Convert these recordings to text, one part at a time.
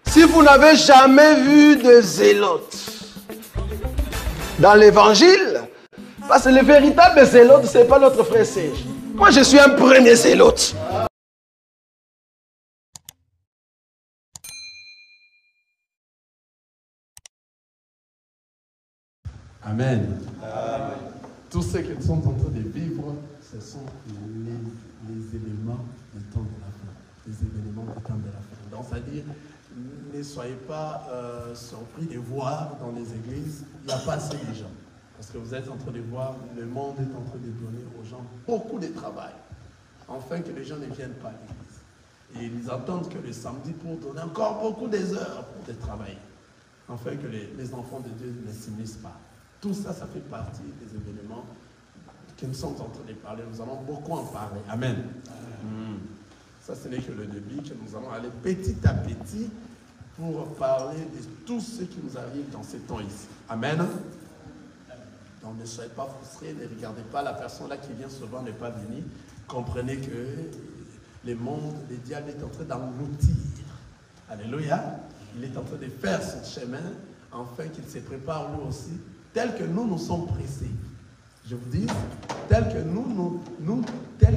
Si vous n'avez jamais vu de zélote dans l'évangile, parce que le véritable zélote, ce n'est pas notre frère Serge. Moi, je suis un premier zélote. Amen. Tous ceux qui sont en train de vivre, ce sont les éléments du temps de la fin. Les événements du temps de la fin. Donc, c'est-à-dire, ne soyez pas surpris de voir dans les églises, il n'y a pas assez de gens. Parce que vous êtes en train de voir, le monde est en train de donner aux gens beaucoup de travail. Afin que les gens ne viennent pas à l'église. Et ils attendent que le samedi pour donner encore beaucoup d'heures pour travailler. Afin que les enfants de Dieu ne s'immiscent pas. Tout ça, ça fait partie des événements que nous sommes en train de parler. Nous allons beaucoup en parler. Amen. Ça, ce n'est que le début, que nous allons aller petit à petit pour parler de tout ce qui nous arrive dans ces temps ici. Amen. Donc ne soyez pas frustrés, ne regardez pas la personne là qui vient souvent ne pas venir. Comprenez que le monde, le diable est en train d'engloutir. Alléluia. Il est en train de faire son chemin afin qu'il se prépare lui aussi, tel que nous sommes pressés. Je vous dis, tel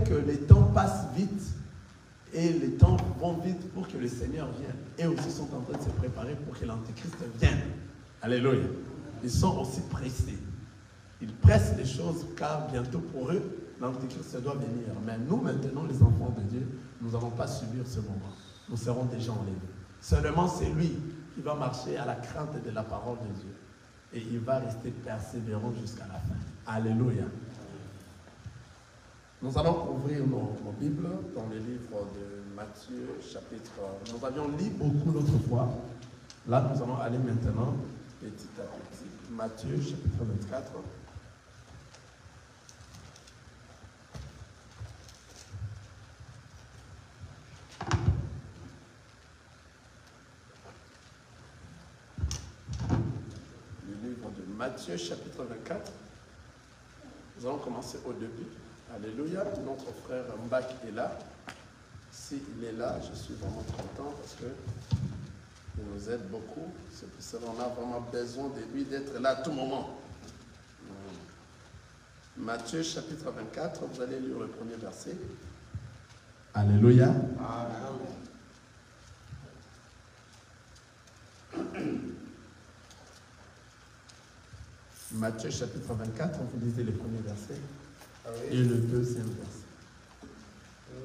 que les temps passent vite et les temps vont vite pour que le Seigneur vienne. Et aussi sont en train de se préparer pour que l'Antéchrist vienne. Alléluia. Ils sont aussi pressés. Ils pressent les choses car bientôt pour eux, l'Antéchrist doit venir. Mais nous, maintenant, les enfants de Dieu, nous n'allons pas subir ce moment. Nous serons déjà enlevés. Seulement, c'est lui qui va marcher à la crainte de la parole de Dieu. Et il va rester persévérant jusqu'à la fin. Alléluia. Nous allons ouvrir nos Bibles dans le livre de Matthieu, chapitre... Nous avions lu beaucoup l'autre fois. Là, nous allons aller maintenant, petit à petit. Matthieu, chapitre 24. Matthieu chapitre 24, nous allons commencer au début. Alléluia, notre frère Mbak est là. S'il est là, je suis vraiment content parce qu'il nous aide beaucoup. C'est pour ça qu'on a vraiment besoin de lui d'être là à tout moment. Matthieu chapitre 24, vous allez lire le premier verset. Alléluia. Amen. Matthieu chapitre 24, vous lisez le premier verset et le deuxième verset.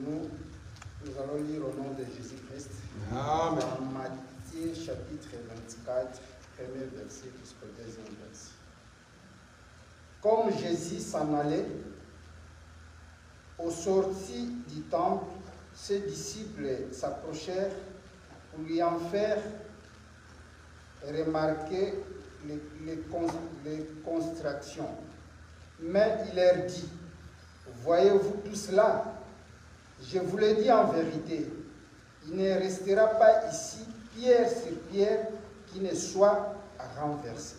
Nous allons lire au nom de Jésus-Christ. Amen. Dans Matthieu chapitre 24, premier verset jusqu'au deuxième verset. Comme Jésus s'en allait, au sorti du temple, ses disciples s'approchèrent pour lui en faire remarquer les constructions. Mais il leur dit, voyez-vous tout cela? Je vous le dis en vérité, il ne restera pas ici pierre sur pierre qui ne soit renversée.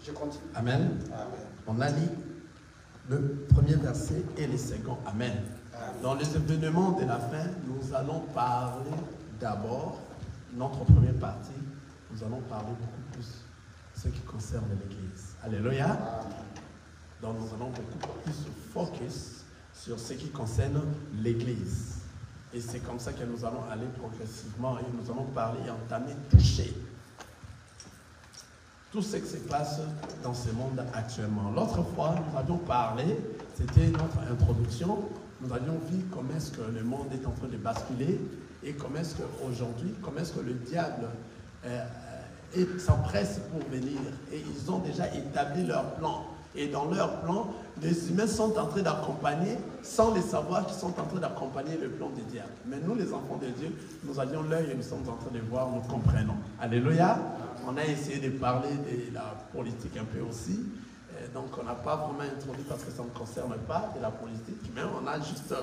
Je continue. Amen. Amen. On a lu le premier verset et le second. Amen. Amen. Dans les événements de la fin, nous allons parler d'abord, notre première partie, nous allons parler beaucoup plus de ce qui concerne l'Église. Alléluia. Amen. Donc nous allons beaucoup plus focus sur ce qui concerne l'Église. Et c'est comme ça que nous allons aller progressivement et nous allons parler et entamer, toucher tout ce qui se passe dans ce monde actuellement. L'autre fois, nous avions parlé, c'était notre introduction, nous avions vu comment est-ce que le monde est en train de basculer et comment est-ce qu'aujourd'hui, comment est-ce que le diable s'empresse pour venir. Et ils ont déjà établi leur plan. Et dans leur plan, les humains sont en train d'accompagner, sans le savoir qu'ils sont en train d'accompagner le plan du diable. Mais nous, les enfants de Dieu, nous avions l'œil et nous sommes en train de voir, nous comprenons. Alléluia. On a essayé de parler de la politique un peu aussi. Donc on n'a pas vraiment introduit parce que ça ne concerne pas de la politique, mais on a juste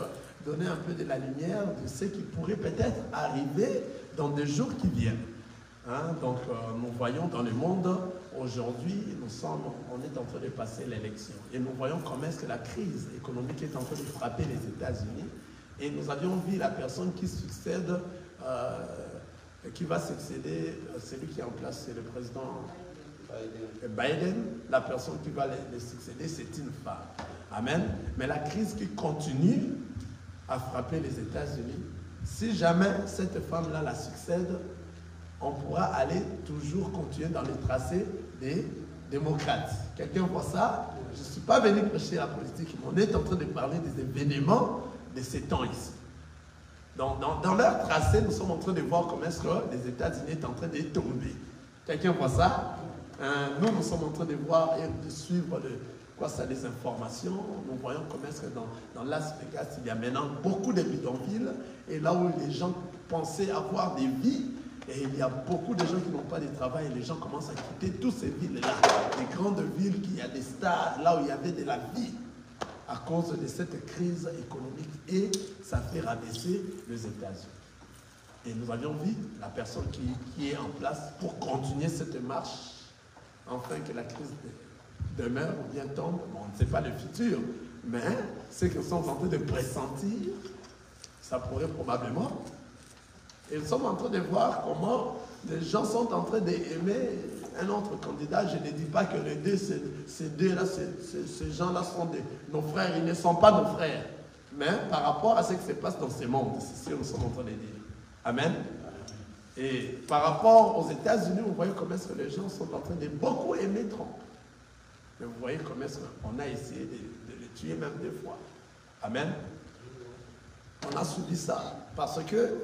donné un peu de la lumière de ce qui pourrait peut-être arriver dans des jours qui viennent. Hein? Donc nous voyons dans le monde, aujourd'hui, on est en train de passer l'élection. Et nous voyons comment est-ce que la crise économique est en train de frapper les États-Unis. Et nous avions vu la personne qui succède, qui va succéder, celui qui est en place, c'est le président Biden. La personne qui va le succéder, c'est une femme. Amen. Mais la crise qui continue à frapper les États-Unis, si jamais cette femme-là la succède, on pourra aller toujours continuer dans les tracés des démocrates. Quelqu'un voit ça? Je ne suis pas venu prêcher la politique, mais on est en train de parler des événements de ces temps ici. Dans leur tracé, nous sommes en train de voir comment est-ce que les États-Unis sont en train de tomber. Quelqu'un voit ça? Nous sommes en train de voir et de suivre les informations. Nous voyons comment est-ce que dans Las Vegas, il y a maintenant beaucoup de bidonvilles, et là où les gens pensaient avoir des vies, et il y a beaucoup de gens qui n'ont pas de travail, et les gens commencent à quitter toutes ces villes-là, des grandes villes, il y a des stades, là où il y avait de la vie, à cause de cette crise économique, et ça fait rabaisser les États-Unis. Et nous avions vu la personne qui est en place pour continuer cette marche, afin que la crise demeure ou bien tombe. Bon, on ne sait pas le futur, mais ce que nous sommes en train de pressentir, ça pourrait probablement. Et nous sommes en train de voir comment les gens sont en train d'aimer un autre candidat. Je ne dis pas que les deux, ces deux-là, ces gens-là sont nos frères. Ils ne sont pas nos frères. Mais par rapport à ce qui se passe dans ce monde, c'est ce que nous sommes en train de dire. Amen. Et par rapport aux États-Unis, vous voyez comment est-ce que les gens sont en train de beaucoup aimer Trump. Mais vous voyez comment est-ce qu'on a essayé de le tuer même 2 fois. Amen. On a subi ça parce que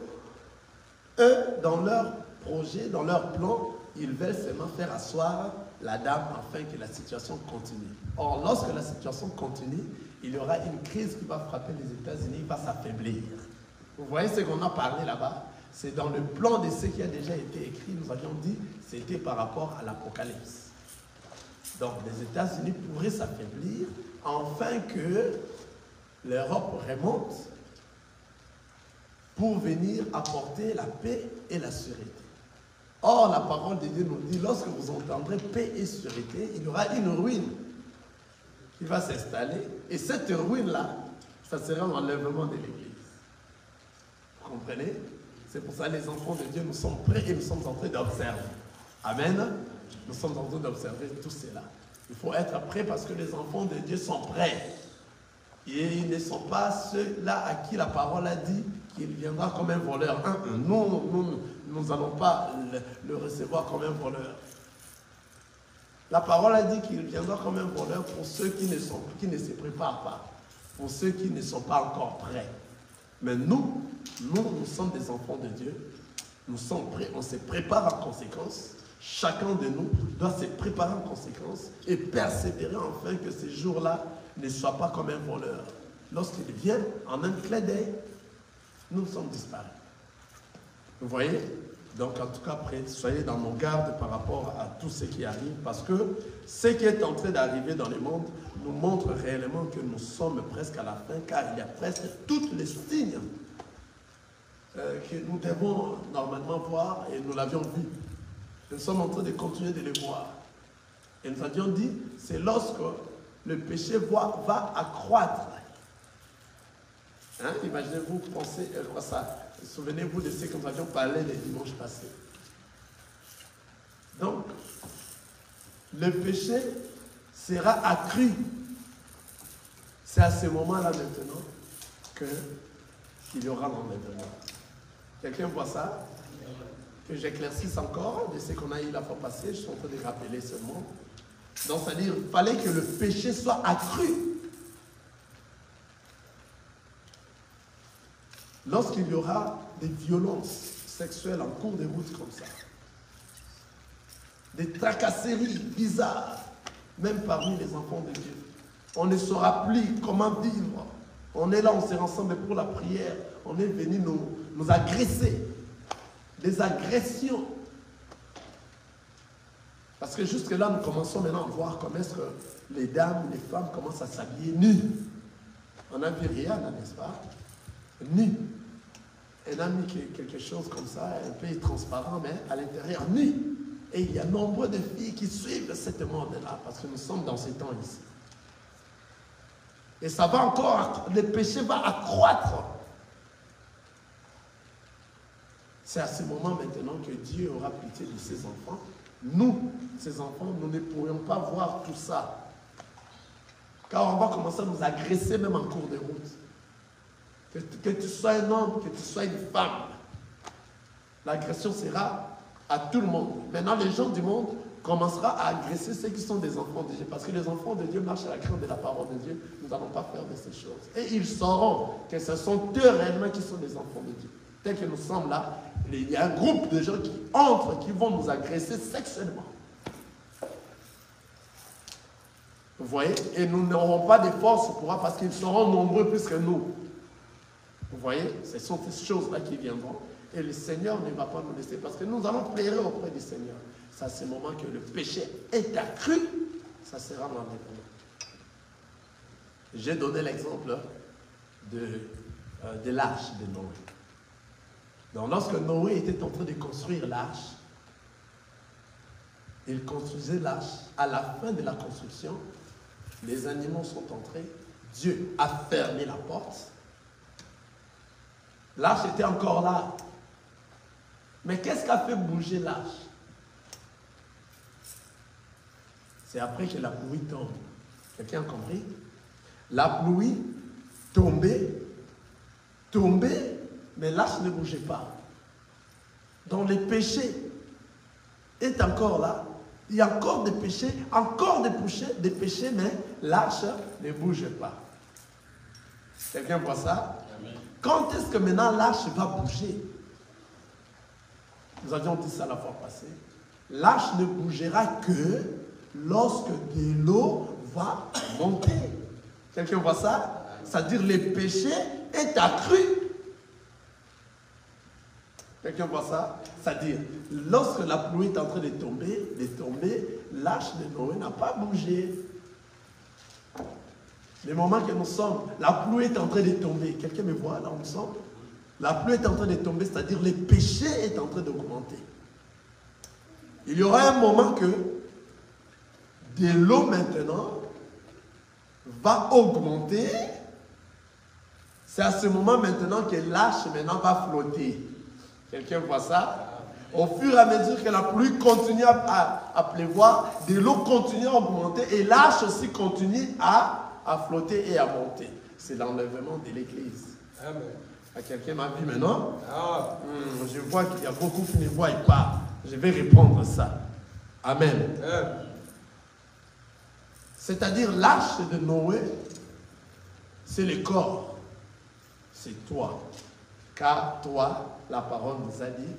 eux, dans leur projet, dans leur plan, ils veulent seulement faire asseoir la dame afin que la situation continue. Or, lorsque la situation continue, il y aura une crise qui va frapper les États-Unis, il va s'affaiblir. Vous voyez ce qu'on a parlé là-bas? C'est dans le plan de ce qui a déjà été écrit, nous avions dit, c'était par rapport à l'Apocalypse. Donc, les États-Unis pourraient s'affaiblir afin que l'Europe remonte pour venir apporter la paix et la sûreté. Or, la parole de Dieu nous dit, lorsque vous entendrez paix et sûreté, il y aura une ruine qui va s'installer. Et cette ruine-là, ça sera l'enlèvement de l'Église. Vous comprenez? C'est pour ça que les enfants de Dieu, nous sommes prêts et nous sommes en train d'observer. Amen. Nous sommes en train d'observer tout cela. Il faut être prêt parce que les enfants de Dieu sont prêts. Et ils ne sont pas ceux-là à qui la parole a dit qu'il viendra comme un voleur. Nous n'allons pas le recevoir comme un voleur. La parole a dit qu'il viendra comme un voleur pour ceux qui ne se préparent pas, pour ceux qui ne sont pas encore prêts. Mais nous sommes des enfants de Dieu. Nous sommes prêts, on se prépare en conséquence. Chacun de nous doit se préparer en conséquence et persévérer afin que ces jours-là ne soient pas comme un voleur. Lorsqu'il vient, en un clin d'œil, nous sommes disparus. Vous voyez? Donc, en tout cas, soyez dans nos gardes par rapport à tout ce qui arrive, parce que ce qui est en train d'arriver dans le monde nous montre réellement que nous sommes presque à la fin, car il y a presque tous les signes que nous devons normalement voir, et nous l'avions vu. Nous sommes en train de continuer de les voir. Et nous avions dit, c'est lorsque le péché va accroître. Hein? Imaginez-vous, pensez quoi ça. Souvenez-vous de ce que nous avions parlé les dimanches passés. Donc, le péché sera accru. C'est à ce moment-là maintenant qu'il y aura l'enlèvement. Quelqu'un voit ça? Que j'éclaircisse encore de ce qu'on a eu la fois passée. Je suis en train de rappeler seulement. Donc, c'est-à-dire qu'il fallait que le péché soit accru. Lorsqu'il y aura des violences sexuelles en cours de route comme ça, des tracasseries bizarres, même parmi les enfants de Dieu, on ne saura plus comment vivre. On est là, on s'est rassemblés pour la prière, on est venu nous agresser. Des agressions. Parce que jusque-là, nous commençons maintenant à voir comment est-ce que les dames, les femmes commencent à s'habiller nues. On a vu Rihanna, n'est-ce pas? Nue. Elle a mis quelque chose comme ça, un peu transparent, mais à l'intérieur, nu. Et il y a nombre de filles qui suivent cette mode-là, parce que nous sommes dans ces temps ici. Et ça va encore, le péché va accroître. C'est à ce moment maintenant que Dieu aura pitié de ses enfants. Nous, ses enfants, nous ne pourrions pas voir tout ça. Car on va commencer à nous agresser même en cours de route. Que tu sois un homme, que tu sois une femme, l'agression sera à tout le monde. Maintenant, les gens du monde commenceront à agresser ceux qui sont des enfants de Dieu. Parce que les enfants de Dieu marchent à la crainte de la parole de Dieu. Nous n'allons pas faire de ces choses. Et ils sauront que ce sont eux réellement qui sont des enfants de Dieu. Tel que nous sommes là, il y a un groupe de gens qui entrent, qui vont nous agresser sexuellement. Vous voyez? Et nous n'aurons pas de force pour eux parce qu'ils seront nombreux plus que nous. Vous voyez? Ce sont ces choses-là qui viendront. Et le Seigneur ne va pas nous laisser parce que nous allons pleurer auprès du Seigneur. C'est à ce moment que le péché est accru, ça sera l'enlèvement. J'ai donné l'exemple de l'arche de Noé. Donc, lorsque Noé était en train de construire l'arche, il construisait l'arche. À la fin de la construction, les animaux sont entrés. Dieu a fermé la porte. L'arche était encore là. Mais qu'est-ce qui a fait bouger l'arche? C'est après que la pluie tombe. Quelqu'un a compris? La pluie tombait, mais l'arche ne bougeait pas. Donc le péché est encore là. Il y a encore des péchés, des péchés, mais l'arche ne bouge pas. Quelqu'un voit ça? Amen. Quand est-ce que maintenant l'arche va bouger? Nous avions dit ça la fois passée. L'arche ne bougera que lorsque de l'eau va monter. Quelqu'un voit ça? C'est-à-dire le péché est accru. Quelqu'un voit ça? C'est-à-dire, lorsque la pluie est en train de tomber, l'arche de Noé n'a pas bougé. Le moment que nous sommes, la pluie est en train de tomber. Quelqu'un me voit là où nous sommes? La pluie est en train de tomber, c'est-à-dire le péché est en train d'augmenter. Il y aura un moment que de l'eau maintenant va augmenter. C'est à ce moment maintenant que l'arche maintenant va flotter. Quelqu'un voit ça? Au fur et à mesure que la pluie continue à pleuvoir, de l'eau continue à augmenter et l'arche aussi continue à flotter et à monter. C'est l'enlèvement de l'Église. Amen. Quelqu'un m'a vu maintenant? Je vois qu'il y a beaucoup qui ne voient pas. Je vais répondre à ça. Amen. C'est-à-dire l'arche de Noé, c'est le corps. C'est toi. Car toi, la parole nous a dit,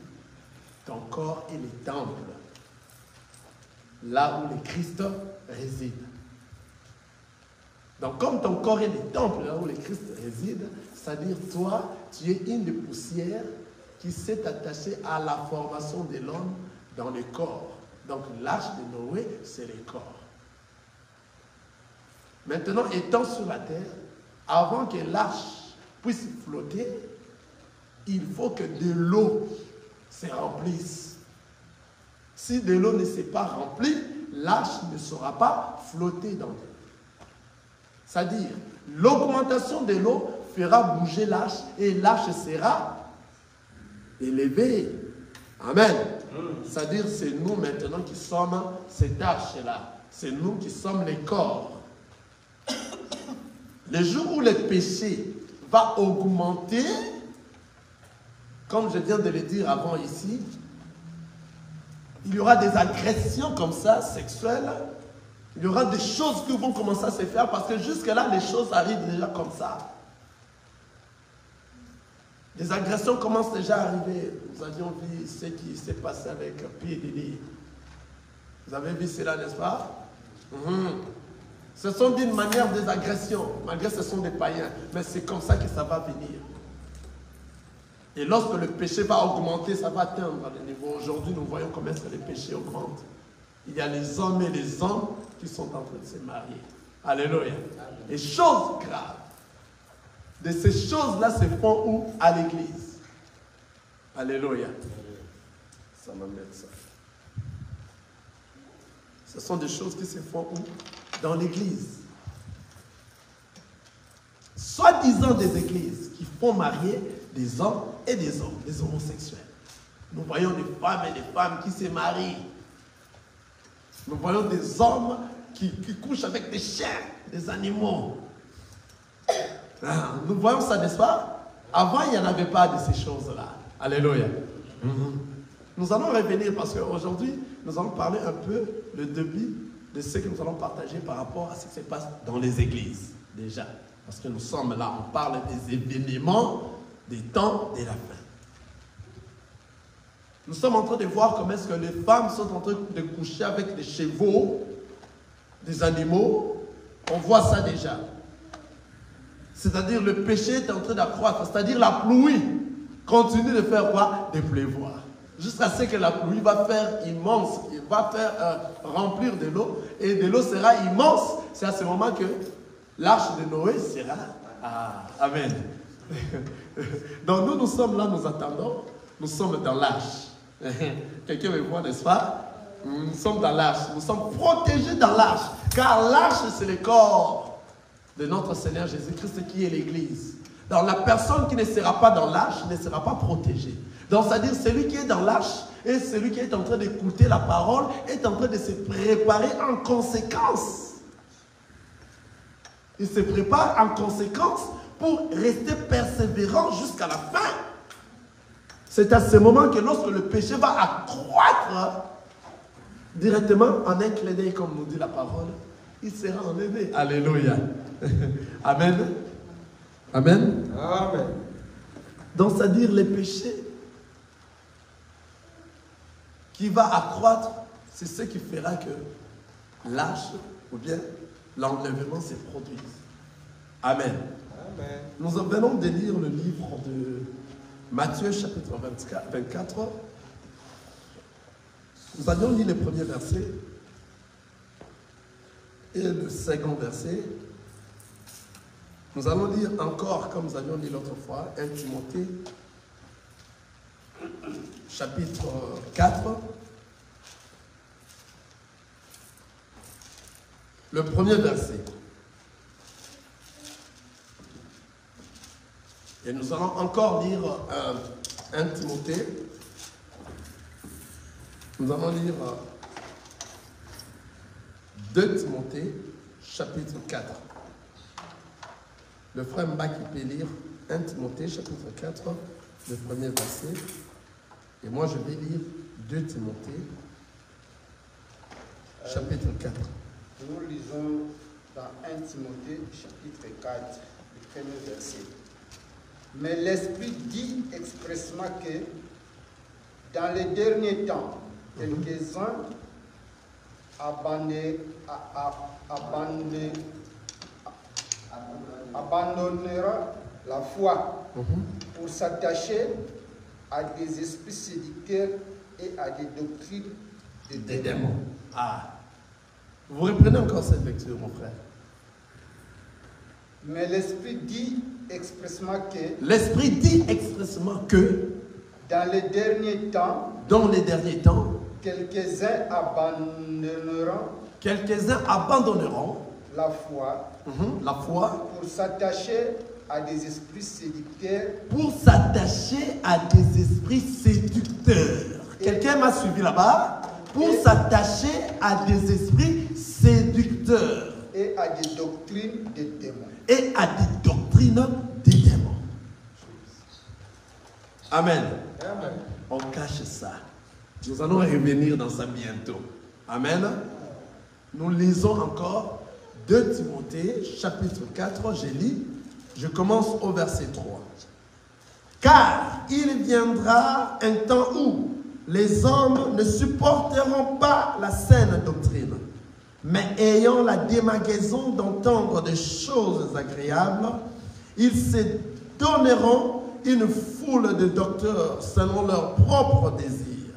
ton corps est le temple. Là où le Christ réside. Donc comme ton corps est le temple, là où le Christ réside, c'est-à-dire toi, tu es une des poussières qui s'est attachée à la formation de l'homme dans le corps. Donc l'arche de Noé, c'est le corps. Maintenant, étant sur la terre, avant que l'arche puisse flotter, il faut que de l'eau se remplisse. Si de l'eau ne s'est pas remplie, l'arche ne sera pas flotter dans l'eau. C'est-à-dire, l'augmentation de l'eau fera bouger l'arche et l'arche sera élevée. Amen. C'est-à-dire, c'est nous maintenant qui sommes cette arche-là. C'est nous qui sommes les corps. Le jour où le péché va augmenter, comme je viens de le dire avant ici, il y aura des agressions comme ça, sexuelles. Il y aura des choses qui vont commencer à se faire parce que jusque-là, les choses arrivent déjà comme ça. Les agressions commencent déjà à arriver. Nous avions vu ce qui s'est passé avec P.D.D. Vous avez vu cela, n'est-ce pas? Ce sont d'une manière des agressions, malgré que ce sont des païens. Mais c'est comme ça que ça va venir. Et lorsque le péché va augmenter, ça va atteindre le niveau. Aujourd'hui, nous voyons comment est-ce que le péché augmente. Il y a les hommes et les hommes qui sont en train de se marier. Alléluia. Et choses graves. De ces choses-là se font où? À l'église. Alléluia. Ça m'amène ça. Ce sont des choses qui se font où? Dans l'église. Soi-disant des églises qui font marier des hommes et des hommes, des homosexuels. Nous voyons des femmes et des femmes qui se marient. Nous voyons des hommes qui couchent avec des chiens, des animaux. Nous voyons ça, n'est-ce pas? Avant, il n'y en avait pas de ces choses-là. Alléluia. Nous allons revenir parce qu'aujourd'hui, nous allons parler un peu le début de ce que nous allons partager par rapport à ce qui se passe dans les églises, déjà. Parce que nous sommes là, on parle des événements, des temps de la fin. Nous sommes en train de voir comment est-ce que les femmes sont en train de coucher avec des chevaux, des animaux. On voit ça déjà. C'est-à-dire le péché est en train d'accroître. C'est-à-dire la pluie continue de faire quoi? De pleuvoir. Jusqu'à ce que la pluie va faire immense, il va faire remplir de l'eau, et de l'eau sera immense. C'est à ce moment que l'arche de Noé sera... Ah, amen. Donc nous sommes là, nous attendons, nous sommes dans l'arche. Quelqu'un me voit, n'est-ce pas? Nous sommes dans l'arche, nous sommes protégés dans l'arche, car l'arche c'est le corps de notre Seigneur Jésus-Christ qui est l'Église. Donc la personne qui ne sera pas dans l'arche ne sera pas protégée. Donc c'est-à-dire celui qui est dans l'arche et celui qui est en train d'écouter la parole est en train de se préparer en conséquence. Il se prépare en conséquence pour rester persévérant jusqu'à la fin. C'est à ce moment que lorsque le péché va accroître, directement en un clin d'œil, comme nous dit la parole, il sera enlevé. Alléluia. Amen. Amen. Amen. Donc c'est-à-dire les péchés qui va accroître, c'est ce qui fera que l'arche ou bien l'enlèvement se produise. Amen. Amen. Nous venons de lire le livre de Matthieu chapitre 24. Nous avions lu le premier verset et le second verset. Nous allons lire encore, comme nous avions lu l'autre fois, 1 Timothée chapitre 4. Le premier verset. Et nous allons encore lire 1 Timothée. Nous allons lire 2 Timothée, chapitre 4. Le frère Mba qui peut lire 1 Timothée, chapitre 4, le premier verset. Et moi, je vais lire 2 Timothée, chapitre 4. Nous lisons dans 1 Timothée, chapitre 4, le premier verset. Mais l'Esprit dit expressément que dans les derniers temps, quelques-uns abandonneront la foi pour s'attacher à des esprits séducteurs et à des doctrines des démons. Ah. Vous reprenez encore cette lecture, mon frère. Mais l'Esprit dit expressément que... L'Esprit dit expressément que... Dans les derniers temps... Dans les derniers temps... Quelques-uns abandonneront... La foi. La foi. Pour s'attacher à des esprits séducteurs. Pour s'attacher à des esprits séducteurs. Quelqu'un m'a suivi là-bas? Pour s'attacher à des esprits séducteurs. Et à des doctrines des démons. Et à des doctrines des démons. Amen. Amen. On cache ça. Nous allons revenir dans ça bientôt. Amen. Nous lisons encore 2 Timothée, chapitre 4, je lis. Je commence au verset 3. Car il viendra un temps où les hommes ne supporteront pas la saine doctrine, mais ayant la démangeaison d'entendre des choses agréables, ils se donneront une foule de docteurs selon leurs propres désirs,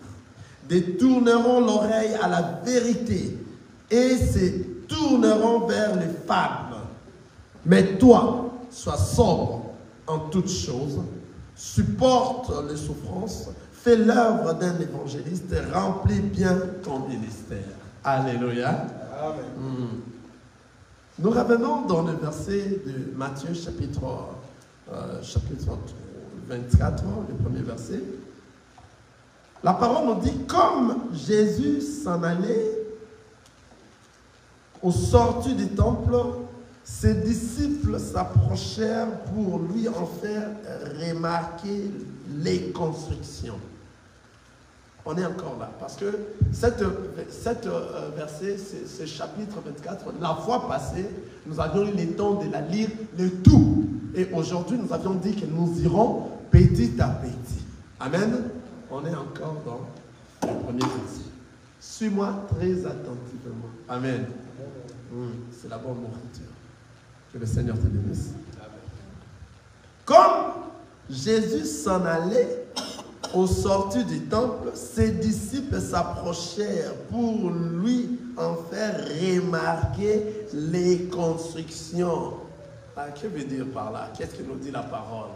détourneront l'oreille à la vérité et se tourneront vers les fables. Mais toi, sois sobre en toutes choses, supporte les souffrances, fais l'œuvre d'un évangéliste et remplis bien ton ministère. Alléluia. Amen. Nous revenons dans le verset de Matthieu chapitre 24, le premier verset. La parole nous dit, comme Jésus s'en allait au sortir du temple, ses disciples s'approchèrent pour lui en faire remarquer les constructions. On est encore là, parce que cette verset, ce chapitre 24, la fois passée, nous avions eu le temps de la lire le tout. Et aujourd'hui, nous avions dit que nous irons petit à petit. Amen. On est encore dans le premier verset. Suis-moi très attentivement. Amen. C'est la bonne nourriture. Que le Seigneur te bénisse. Comme Jésus s'en allait au sortir du temple, ses disciples s'approchèrent pour lui en faire remarquer les constructions. Que veut dire par là? Qu'est-ce que nous dit la parole?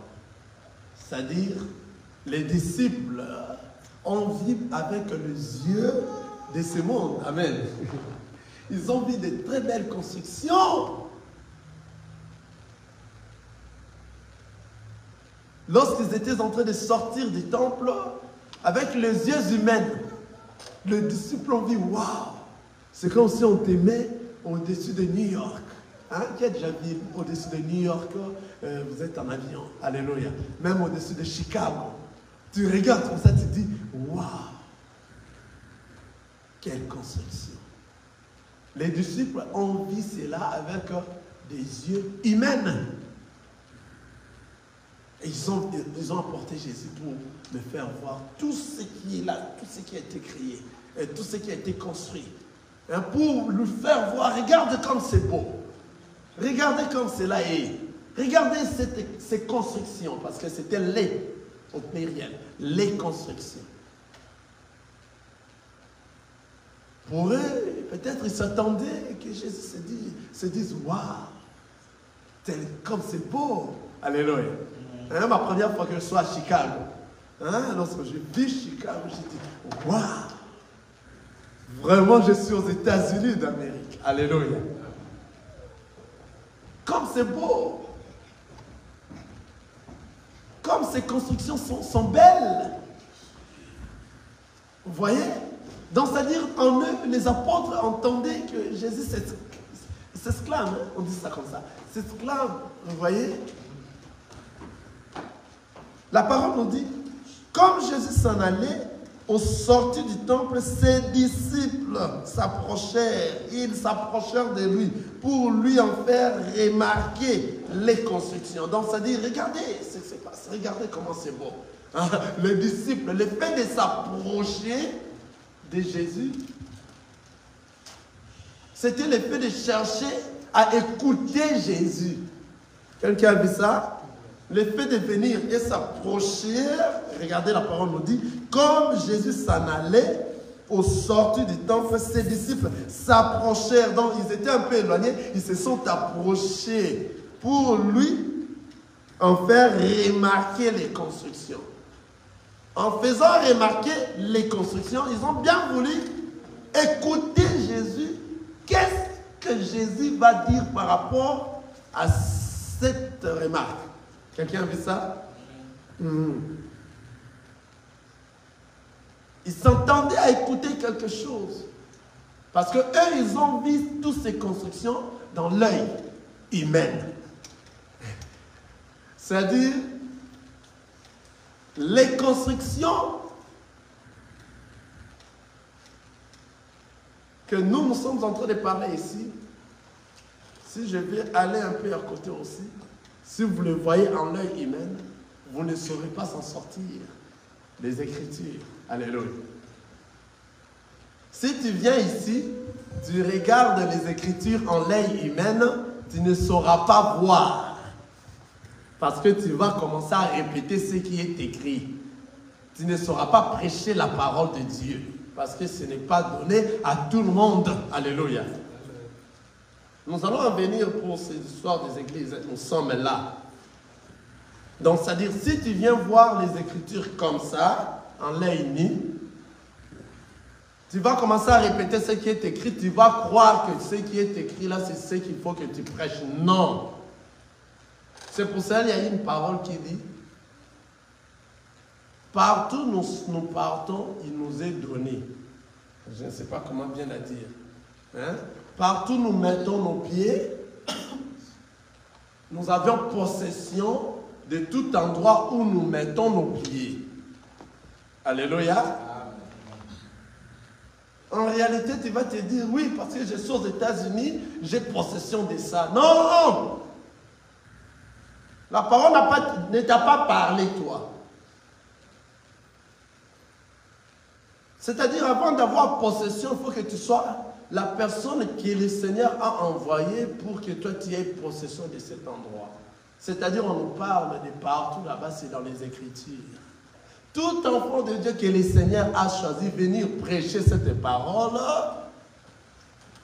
C'est-à-dire, les disciples ont vu avec les yeux de ce monde. Amen. Ils ont vu de très belles constructions. Lorsqu'ils étaient en train de sortir du temple, avec les yeux humains, les disciples ont dit, waouh, c'est comme si on t'aimait au-dessus de New York. Hein? Qui a déjà vu au-dessus de New York, vous êtes en avion, alléluia. Même au-dessus de Chicago. Tu regardes comme ça, tu te dis, waouh, quelle construction. Les disciples ont vu cela avec des yeux humains. Et ils ont apporté Jésus pour me faire voir tout ce qui est là, tout ce qui a été créé, et tout ce qui a été construit. Et pour lui faire voir, regarde comme c'est beau. Regardez comme cela est. Regardez ces constructions, parce que c'était les, au pluriel, les constructions. Pour eux, peut-être ils s'attendaient que Jésus se dise, waouh, comme c'est beau. Alléluia. Hein, ma première fois que je suis à Chicago, lorsque je vis Chicago, j'ai dit, waouh, vraiment je suis aux États-Unis d'Amérique. Alléluia. Comme c'est beau. Comme ces constructions sont belles. Vous voyez? Donc, c'est-à-dire, en eux, les apôtres entendaient que Jésus s'exclame. Hein? On dit ça comme ça. S'exclame. Vous voyez? La parole nous dit, comme Jésus s'en allait, au sortir du temple, ses disciples s'approchèrent. Ils s'approchèrent de lui pour lui en faire remarquer les constructions. Donc, c'est-à-dire, regardez ce qui se passe. Regardez comment c'est beau. Hein? Les disciples, le fait de s'approcher de Jésus, c'était le fait de chercher à écouter Jésus. Quelqu'un a vu ça? Le fait de venir et s'approcher, regardez la parole nous dit, comme Jésus s'en allait au sortir du temple, ses disciples s'approchèrent, donc ils étaient un peu éloignés, ils se sont approchés pour lui en faire remarquer les constructions. En faisant remarquer les constructions, ils ont bien voulu écouter Jésus. Qu'est-ce que Jésus va dire par rapport à cette remarque? Quelqu'un a vu ça? Ils s'entendaient à écouter quelque chose. Parce que eux, ils ont vu toutes ces constructions dans l'œil humain. C'est-à-dire, les constructions que nous sommes en train de parler ici, si je vais aller un peu à côté aussi, si vous le voyez en l'œil humain, vous ne saurez pas s'en sortir des Écritures. Alléluia. Si tu viens ici, tu regardes les Écritures en l'œil humain, tu ne sauras pas voir. Parce que tu vas commencer à répéter ce qui est écrit. Tu ne sauras pas prêcher la parole de Dieu. Parce que ce n'est pas donné à tout le monde. Alléluia. Nous allons en venir pour ces histoires des églises. Nous sommes là. Donc, c'est-à-dire, si tu viens voir les Écritures comme ça, en l'œil nu, tu vas commencer à répéter ce qui est écrit. Tu vas croire que ce qui est écrit là, c'est ce qu'il faut que tu prêches. Non. C'est pour ça qu'il y a une parole qui dit, Partout où nous partons, il nous est donné. Je ne sais pas comment bien la dire. Hein? Partout où nous mettons nos pieds, nous avions possession de tout endroit où nous mettons nos pieds. Alléluia. En réalité, tu vas te dire, oui, parce que je suis aux États-Unis, j'ai possession de ça. Non! La parole ne t'a pas parlé, toi. C'est-à-dire, avant d'avoir possession, il faut que tu sois la personne que le Seigneur a envoyée pour que toi, tu aies possession de cet endroit. C'est-à-dire, on nous parle de partout là-bas, c'est dans les Écritures. Tout enfant de Dieu que le Seigneur a choisi venir prêcher cette parole,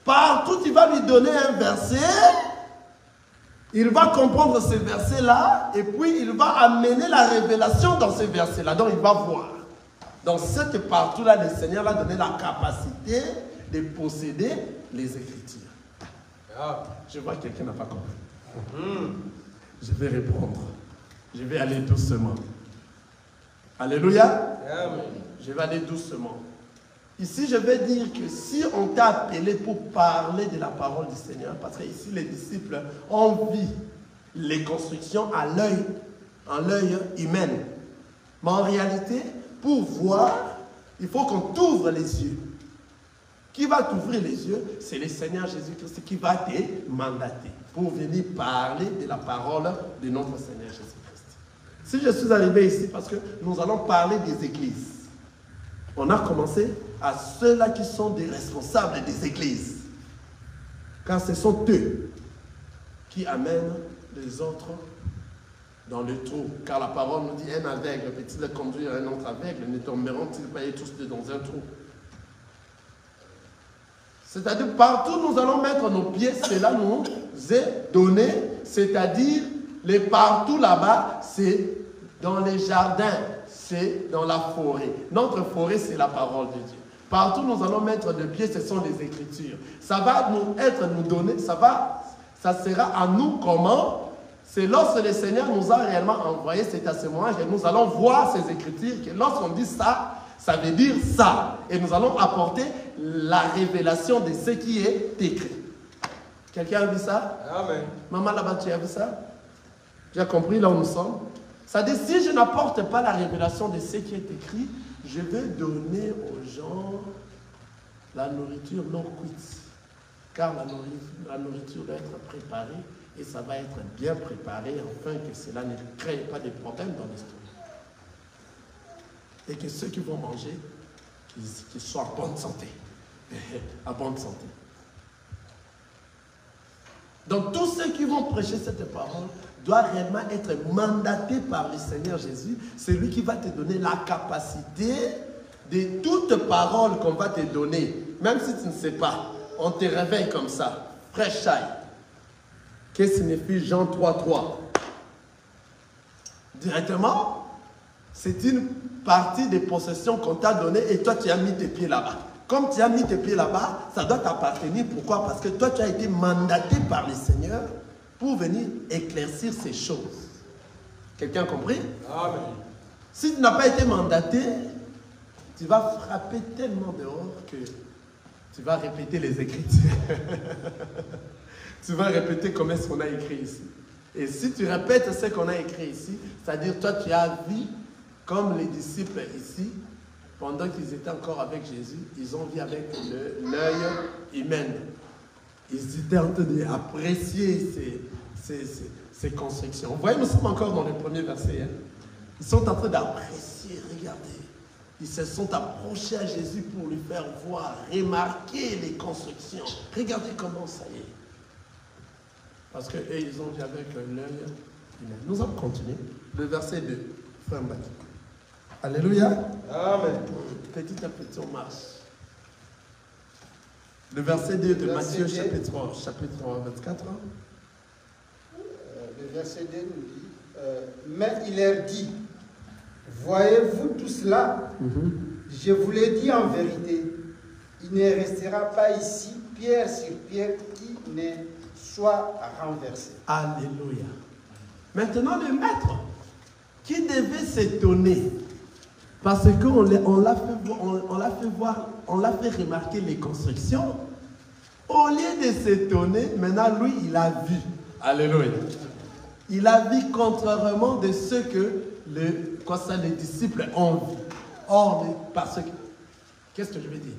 partout il va lui donner un verset, il va comprendre ce verset-là, et puis il va amener la révélation dans ce verset-là. Donc il va voir. Dans cette partout-là, le Seigneur a donné la capacité de posséder les Écritures. Je vois que quelqu'un n'a pas compris. Je vais répondre. Je vais aller doucement. Alléluia. Amen. Je vais aller doucement. Ici, je vais dire que si on t'a appelé pour parler de la parole du Seigneur, parce que ici, les disciples ont vu les constructions à l'œil humain. Mais en réalité, pour voir, il faut qu'on t'ouvre les yeux. Qui va t'ouvrir les yeux? C'est le Seigneur Jésus-Christ qui va te mandater pour venir parler de la parole de notre Seigneur Jésus-Christ. Si je suis arrivé ici, parce que nous allons parler des églises. On a commencé à ceux-là qui sont des responsables des églises. Car ce sont eux qui amènent les autres dans le trou. Car la parole nous dit, un aveugle peut-il conduire un autre aveugle? Ne tomberont-ils pas tous deux dans un trou? C'est-à-dire, partout où nous allons mettre nos pieds, cela nous est donné. C'est-à-dire, les partout là-bas, c'est dans les jardins, c'est dans la forêt. Notre forêt, c'est la parole de Dieu. Partout où nous allons mettre nos pieds, ce sont les Écritures. Ça va nous donné, ça sera à nous comment? C'est lorsque le Seigneur nous a réellement envoyé, c'est à ce moment que nous allons voir ces Écritures, que lorsqu'on dit ça, ça veut dire ça. Et nous allons apporter la révélation de ce qui est écrit. Quelqu'un a vu ça? Amen. Maman là-bas, tu as vu ça? Tu as compris là où nous sommes? C'est-à-dire, si je n'apporte pas la révélation de ce qui est écrit, je vais donner aux gens la nourriture non cuite. Car la nourriture doit être préparée et ça va être bien préparé afin que cela ne crée pas de problèmes dans l'estomac. Et que ceux qui vont manger, qu'ils soient en bonne santé. À bonne santé. Donc tous ceux qui vont prêcher cette parole doivent réellement être mandatés par le Seigneur Jésus. C'est lui qui va te donner la capacité de toute parole qu'on va te donner. Même si tu ne sais pas, on te réveille comme ça. Fresh eye. Qu'est-ce que signifie Jean 3:3? Directement, c'est une partie des possessions qu'on t'a données et toi tu as mis tes pieds là-bas. Comme tu as mis tes pieds là-bas, ça doit t'appartenir. Pourquoi? Parce que toi, tu as été mandaté par le Seigneur pour venir éclaircir ces choses. Quelqu'un a compris? Amen. Si tu n'as pas été mandaté, tu vas frapper tellement dehors que tu vas répéter les Écritures. Tu vas répéter comment est-ce qu'on a écrit ici. Et si tu répètes ce qu'on a écrit ici, c'est-à-dire toi, tu as vu comme les disciples ici, pendant qu'ils étaient encore avec Jésus, ils ont vu avec l'œil humain. Ils étaient en train d'apprécier ces constructions. Vous voyez, nous sommes encore dans le premier verset. Hein? Ils sont en train d'apprécier, regardez. Ils se sont approchés à Jésus pour lui faire voir, remarquer les constructions. Regardez comment ça y est. Parce qu'eux, ils ont vu avec l'œil humain. Nous allons continuer. Le verset 2, frère Mbaki. Alléluia. Amen. Petit à petit, on marche. Le verset 2 de Matthieu, chapitre 24. Le verset 2 nous dit, mais il leur dit, voyez-vous tout cela? Je vous l'ai dit en vérité, il ne restera pas ici pierre sur pierre qui ne soit renversée. Alléluia. Maintenant, le maître qui devait s'étonner Parce qu'on l'a fait voir, on l'a fait remarquer les constructions. Au lieu de s'étonner, maintenant lui, il a vu. Alléluia. Il a vu contrairement de ce que les disciples ont vu. Or, parce que, qu'est-ce que je veux dire?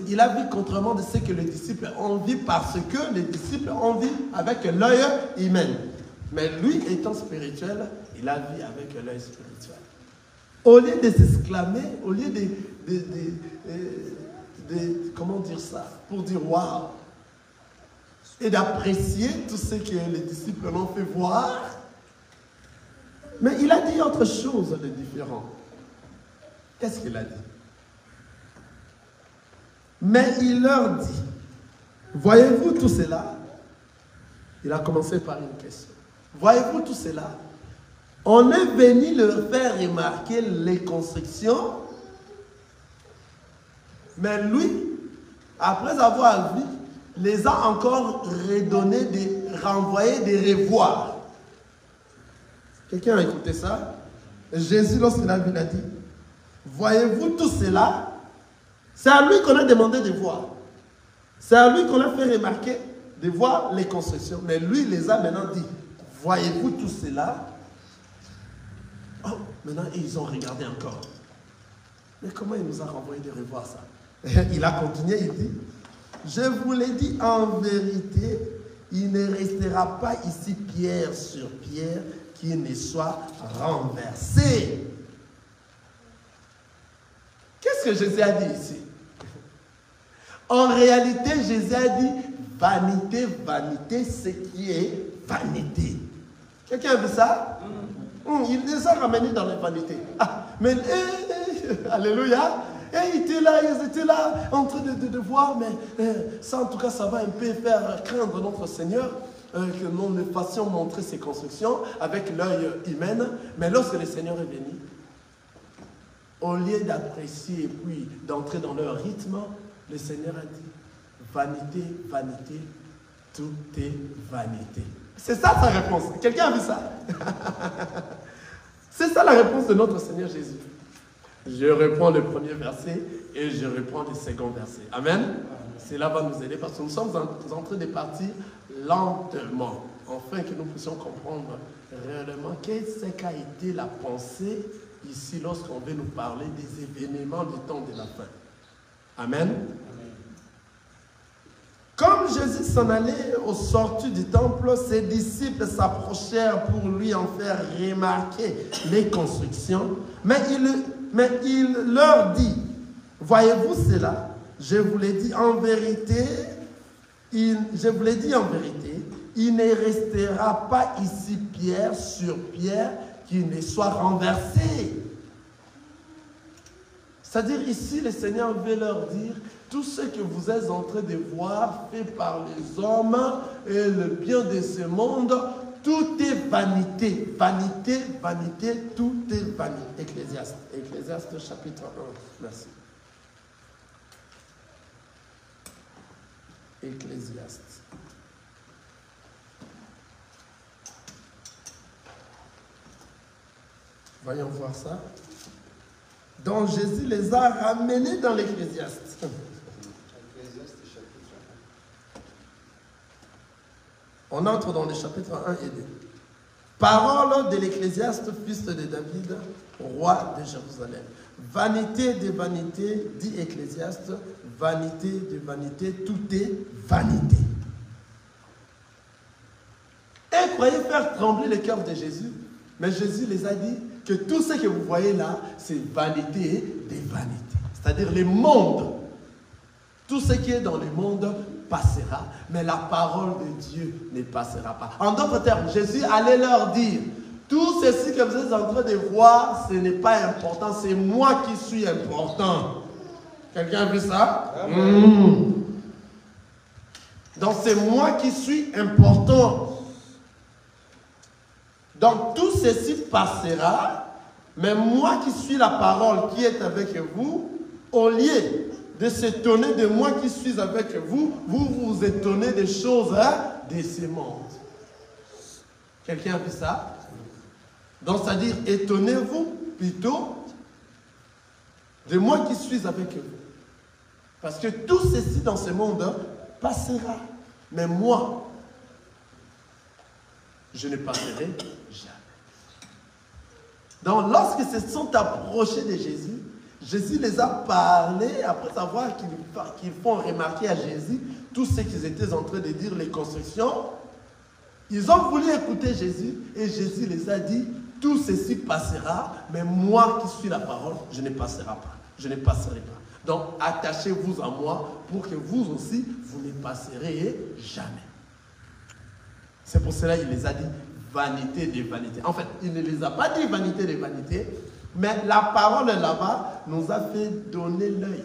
Il a vu contrairement de ce que les disciples ont vu parce que les disciples ont vu avec l'œil humain. Mais lui, étant spirituel, il a vu avec l'œil spirituel. Au lieu de s'exclamer, au lieu comment dire ça, pour dire waouh, et d'apprécier tout ce que les disciples l'ont fait voir, mais il a dit autre chose de différent. Qu'est-ce qu'il a dit? Mais il leur dit, voyez-vous tout cela? Il a commencé par une question. Voyez-vous tout cela? On est venu leur faire remarquer les constructions, mais lui, après avoir vu, les a encore renvoyés des revoirs. Quelqu'un a écouté ça? Jésus, lorsqu'il a vu, il a dit, voyez-vous tout cela? C'est à lui qu'on a demandé de voir. C'est à lui qu'on a fait remarquer de voir les constructions. Mais lui, il les a maintenant dit, voyez-vous tout cela? Oh, maintenant, ils ont regardé encore. Mais comment il nous a renvoyé de revoir ça? Il a continué, il dit, je vous l'ai dit en vérité, il ne restera pas ici pierre sur pierre qui ne soit renversé. Qu'est-ce que Jésus a dit ici? En réalité, Jésus a dit vanité, vanité, ce qui est vanité. Quelqu'un a vu ça? Il les a ramenés dans les vanités. Ah, mais, alléluia. Et ils étaient là en train de voir, mais ça en tout cas, ça va un peu faire craindre notre Seigneur, que nous ne fassions montrer ses constructions avec l'œil humain. Mais lorsque le Seigneur est venu, au lieu d'apprécier et puis d'entrer dans leur rythme, le Seigneur a dit, vanité, vanité, tout est vanité. C'est ça sa réponse. Quelqu'un a vu ça? C'est ça la réponse de notre Seigneur Jésus. Je reprends le premier verset et je reprends le second verset. Amen. Cela va nous aider parce que nous sommes en train de partir lentement, afin que nous puissions comprendre réellement qu'est-ce qu'a été la pensée ici lorsqu'on veut nous parler des événements du temps de la fin. Amen. Comme Jésus s'en allait au sortir du temple, ses disciples s'approchèrent pour lui en faire remarquer les constructions, mais il leur dit, voyez-vous cela? Je vous l'ai dit en vérité, il ne restera pas ici pierre sur pierre qui ne soit renversée. C'est-à-dire ici, le Seigneur veut leur dire, tout ce que vous êtes en train de voir fait par les hommes et le bien de ce monde, tout est vanité. Vanité, vanité, tout est vanité. Ecclésiaste chapitre 1. Merci. Ecclésiaste. Voyons voir ça. Donc Jésus les a ramenés dans l'Ecclésiaste. On entre dans les chapitres 1 et 2. Parole de l'Ecclésiaste, fils de David, roi de Jérusalem. Vanité de vanité, dit Ecclésiaste, vanité de vanité, tout est vanité. Et croyez faire trembler le cœur de Jésus, mais Jésus les a dit que tout ce que vous voyez là, c'est vanité des vanités. C'est-à-dire le monde. Tout ce qui est dans le monde passera, mais la parole de Dieu ne passera pas. En d'autres termes, Jésus allait leur dire, tout ceci que vous êtes en train de voir, ce n'est pas important, c'est moi qui suis important. Quelqu'un a vu ça? Donc c'est moi qui suis important. Donc tout ceci passera, mais moi qui suis la parole qui est avec vous, au lieu de s'étonner de moi qui suis avec vous, vous vous étonnez des choses de ce monde. Quelqu'un a vu ça? Donc, c'est-à-dire, étonnez-vous plutôt de moi qui suis avec vous. Parce que tout ceci dans ce monde passera. Mais moi, je ne passerai jamais. Donc, lorsqu'ils se sont approchés de Jésus, Jésus les a parlé après savoir qu'ils font remarquer à Jésus tout ce qu'ils étaient en train de dire, les constructions. Ils ont voulu écouter Jésus et Jésus les a dit, tout ceci passera, mais moi qui suis la parole, je ne passerai pas. Je ne passerai pas. Donc, attachez-vous à moi pour que vous aussi, vous ne passerez jamais. C'est pour cela qu'il les a dit vanité des vanités. En fait, il ne les a pas dit vanité des vanités, mais la parole là-bas nous a fait donner l'œil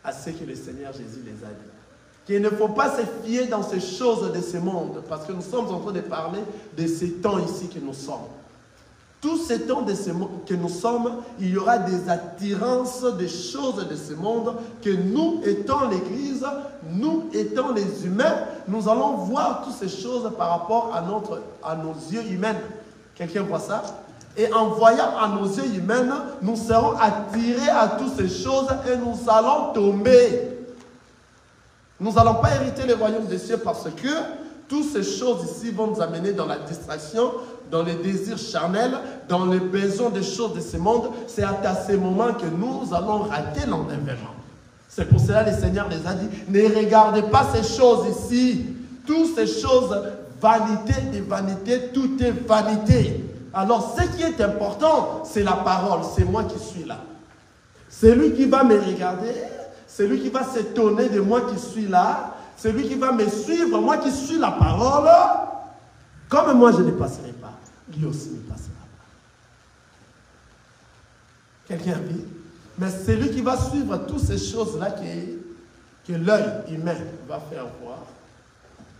à ce que le Seigneur Jésus les a dit. Qu'il ne faut pas se fier dans ces choses de ce monde, parce que nous sommes en train de parler de ces temps ici que nous sommes. Tous ces temps de ce monde que nous sommes, il y aura des attirances, des choses de ce monde que nous, étant l'Église, nous, étant les humains, nous allons voir toutes ces choses par rapport à nos yeux humains. Quelqu'un voit ça? Et en voyant à nos yeux humains, nous serons attirés à toutes ces choses et nous allons tomber. Nous n'allons pas hériter le royaume des cieux parce que toutes ces choses ici vont nous amener dans la distraction, dans les désirs charnels, dans les besoins des choses de ce monde. C'est à ce moment que nous allons rater l'enlèvement. C'est pour cela que le Seigneur les a dit, ne regardez pas ces choses ici. Toutes ces choses, vanité des vanités, tout est vanité. Alors ce qui est important, c'est la parole, c'est moi qui suis là. C'est lui qui va me regarder, c'est lui qui va s'étonner de moi qui suis là, c'est lui qui va me suivre, moi qui suis la parole. Comme moi je ne passerai pas, lui aussi ne passera pas. Quelqu'un dit? Mais c'est lui qui va suivre toutes ces choses-là que l'œil humain va faire voir.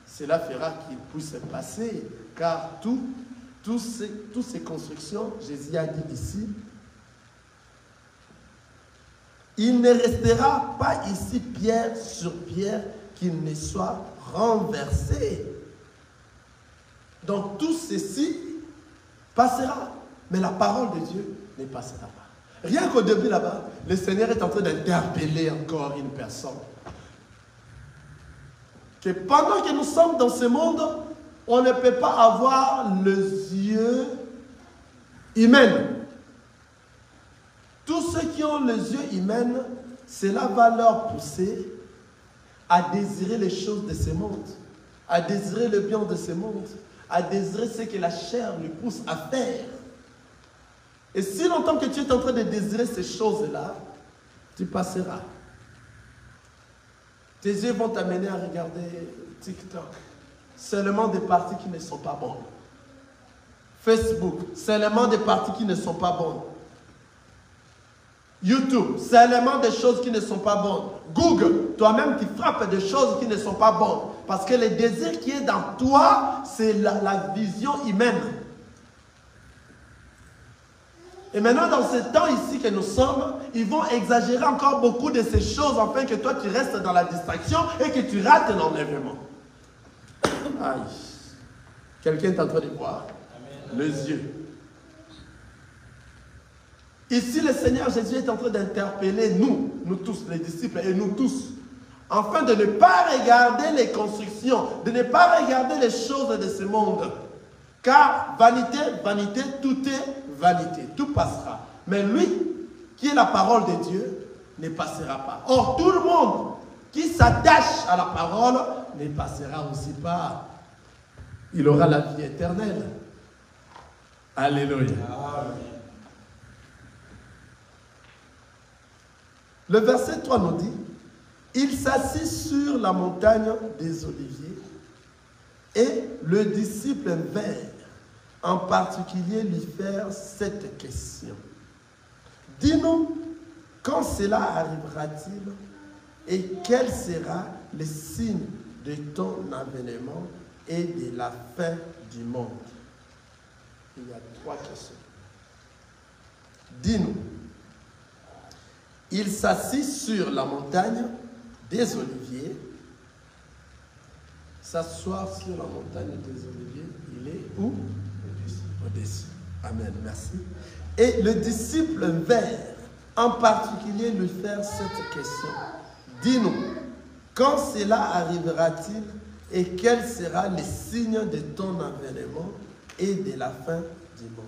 Cela fera qu'il puisse passer, car toutes ces constructions, Jésus a dit ici, il ne restera pas ici pierre sur pierre qu'il ne soit renversé. Donc tout ceci passera, mais la parole de Dieu ne passera pas. Rien qu'au début là-bas, le Seigneur est en train d'interpeller encore une personne. Que pendant que nous sommes dans ce monde, on ne peut pas avoir les yeux humains. Tous ceux qui ont les yeux humains, cela va leur pousser à désirer les choses de ce monde, à désirer le bien de ce monde, à désirer ce que la chair lui pousse à faire. Et si longtemps que tu es en train de désirer ces choses-là, tu passeras. Tes yeux vont t'amener à regarder TikTok, seulement des parties qui ne sont pas bonnes. Facebook, seulement des parties qui ne sont pas bonnes. YouTube, seulement des choses qui ne sont pas bonnes. Google, toi-même tu frappes des choses qui ne sont pas bonnes. Parce que le désir qui est dans toi, c'est la vision humaine. Et maintenant, dans ce temps ici que nous sommes, ils vont exagérer encore beaucoup de ces choses afin que toi tu restes dans la distraction et que tu rates l'enlèvement. Aïe. Quelqu'un est en train de voir? Amen. Les yeux. Ici, le Seigneur Jésus est en train d'interpeller nous tous, les disciples et nous tous, afin de ne pas regarder les constructions, de ne pas regarder les choses de ce monde. Car vanité, vanité, tout est vanité, tout passera. Mais lui, qui est la parole de Dieu, ne passera pas. Or, tout le monde qui s'attache à la parole ne passera aussi pas. Il aura la vie éternelle. Alléluia. Amen. Le verset 3 nous dit, il s'assit sur la montagne des Oliviers et le disciple vint en particulier lui faire cette question. Dis-nous, quand cela arrivera-t-il et quel sera le signe de ton avènement et de la fin du monde? Il y a 3 questions. Dis-nous. Il s'assit sur la montagne des Oliviers. S'asseoir sur la montagne des Oliviers, il est où? Au-dessus. Amen, merci. Et le disciple vint en particulier lui faire cette question. Dis-nous, quand cela arrivera-t-il et quel sera le signe de ton avènement et de la fin du monde?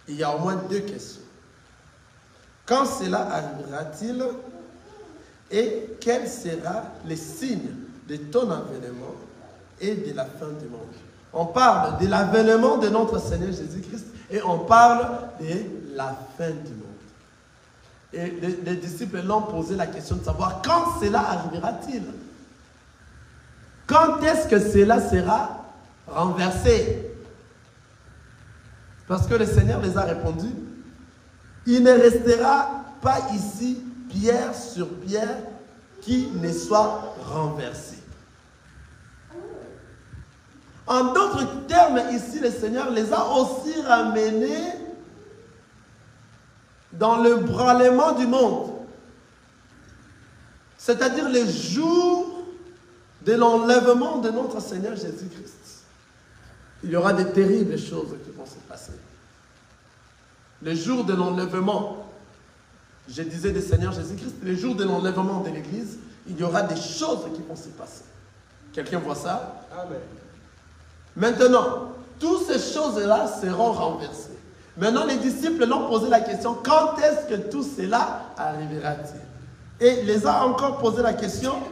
Il y a au moins deux questions. Quand cela arrivera-t-il et quel sera le signe de ton avènement et de la fin du monde? On parle de l'avènement de notre Seigneur Jésus-Christ et on parle de la fin du monde. Et les disciples l'ont posé la question de savoir quand cela arrivera-t-il? Quand est-ce que cela sera renversé? Parce que le Seigneur les a répondu, il ne restera pas ici pierre sur pierre qui ne soit renversée. En d'autres termes, ici, le Seigneur les a aussi ramenés dans le brûlement du monde. C'est-à-dire le jour de l'enlèvement de notre Seigneur Jésus-Christ. Il y aura de terribles choses qui vont se passer. Le jour de l'enlèvement, je disais du Seigneur Jésus-Christ, le jour de l'enlèvement de l'Église, il y aura des choses qui vont se passer. Quelqu'un voit ça? Amen. Maintenant, toutes ces choses-là seront renversées. Maintenant, les disciples l'ont posé la question, quand est-ce que tout cela arrivera-t-il? Et il les a encore posé la question,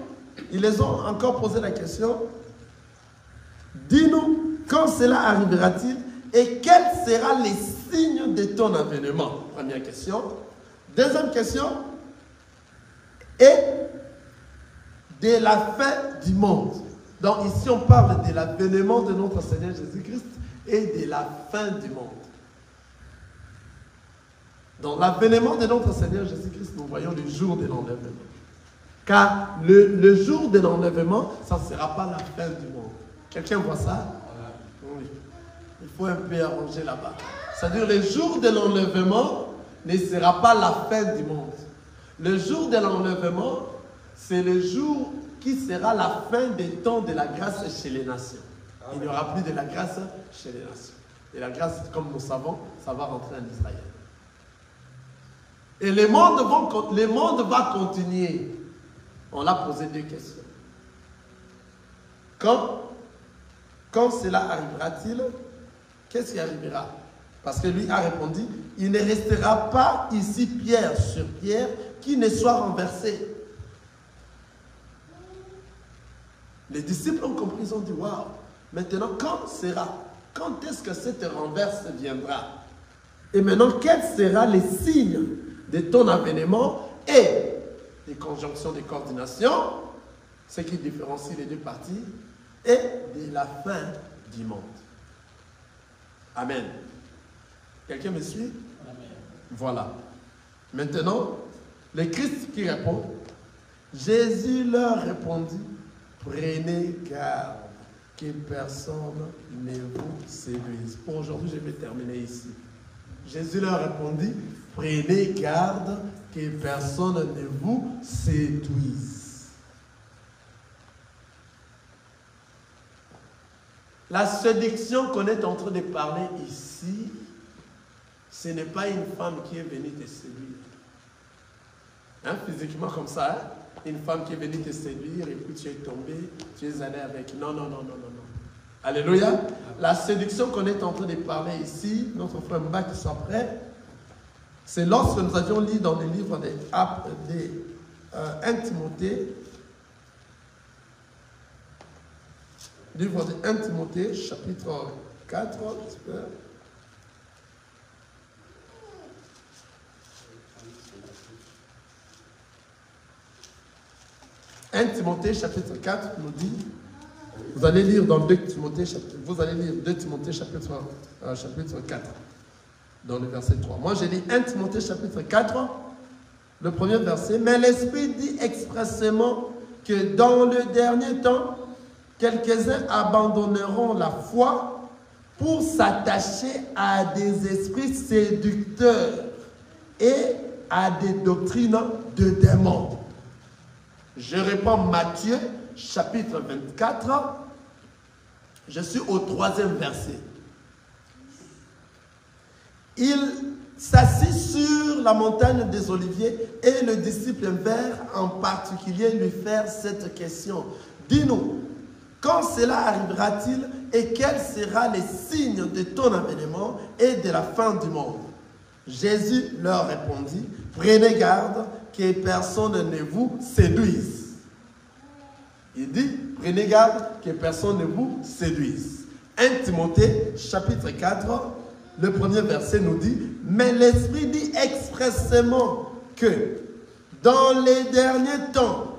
dis-nous, quand cela arrivera-t-il et quel sera les signes de ton avènement? Première question. Deuxième question, et de la fin du monde. Donc ici, on parle de l'avènement de notre Seigneur Jésus-Christ et de la fin du monde. Dans l'avènement de notre Seigneur Jésus-Christ, nous voyons le jour de l'enlèvement. Car le jour de l'enlèvement, ça ne sera pas la fin du monde. Quelqu'un voit ça? Oui. Il faut un peu arranger là-bas. C'est-à-dire le jour de l'enlèvement ne sera pas la fin du monde. Le jour de l'enlèvement, c'est le jour qui sera la fin des temps de la grâce chez les nations. Il n'y aura plus de la grâce chez les nations. Et la grâce, comme nous savons, ça va rentrer en Israël. Et le monde va continuer. On l'a posé deux questions. Quand cela arrivera-t-il? Qu'est-ce qui arrivera? Parce que lui a répondu, il ne restera pas ici pierre sur pierre qui ne soit renversée. Les disciples ont compris, ils ont dit, waouh, maintenant quand sera? Quand est-ce que cette renverse viendra? Et maintenant, quels seront les signes de ton avènement et des conjonctions de coordination, ce qui différencie les deux parties, et de la fin du monde? Amen. Quelqu'un me suit? Amen. Voilà. Maintenant, le Christ qui répond, Jésus leur répondit, prenez garde que personne ne vous séduise. Pour aujourd'hui, je vais terminer ici. Jésus leur répondit, prenez garde que personne ne vous séduise. La séduction qu'on est en train de parler ici, ce n'est pas une femme qui est venue te séduire. Hein, physiquement comme ça, hein? Une femme qui est venue te séduire et puis tu es tombé, tu es allé avec. Non, non, non, non, non, non. Alléluia. La séduction qu'on est en train de parler ici, notre frère Mba qui soit prêt, c'est lorsque nous avions lu dans le livre de 1 Timothée, livre de 1 Timothée, chapitre 4, j'espère. « 1 Timothée, chapitre 4, nous dit, vous allez lire dans 2 Timothée, chapitre 4, dans le verset 3. Moi, j'ai lu 1 Timothée, chapitre 4, le premier verset. « Mais l'Esprit dit expressément que dans le dernier temps, quelques-uns abandonneront la foi pour s'attacher à des esprits séducteurs et à des doctrines de démons. » Je réponds Matthieu, chapitre 24. Je suis au 3e verset. Il s'assit sur la montagne des Oliviers et le disciple vint en particulier lui faire cette question. Dis-nous, quand cela arrivera-t-il et quel sera les signes de ton avènement et de la fin du monde? Jésus leur répondit, prenez garde que personne ne vous séduise. Il dit, prenez garde que personne ne vous séduise. 1 Timothée, chapitre 4, le premier verset nous dit, mais l'Esprit dit expressément que dans les derniers temps,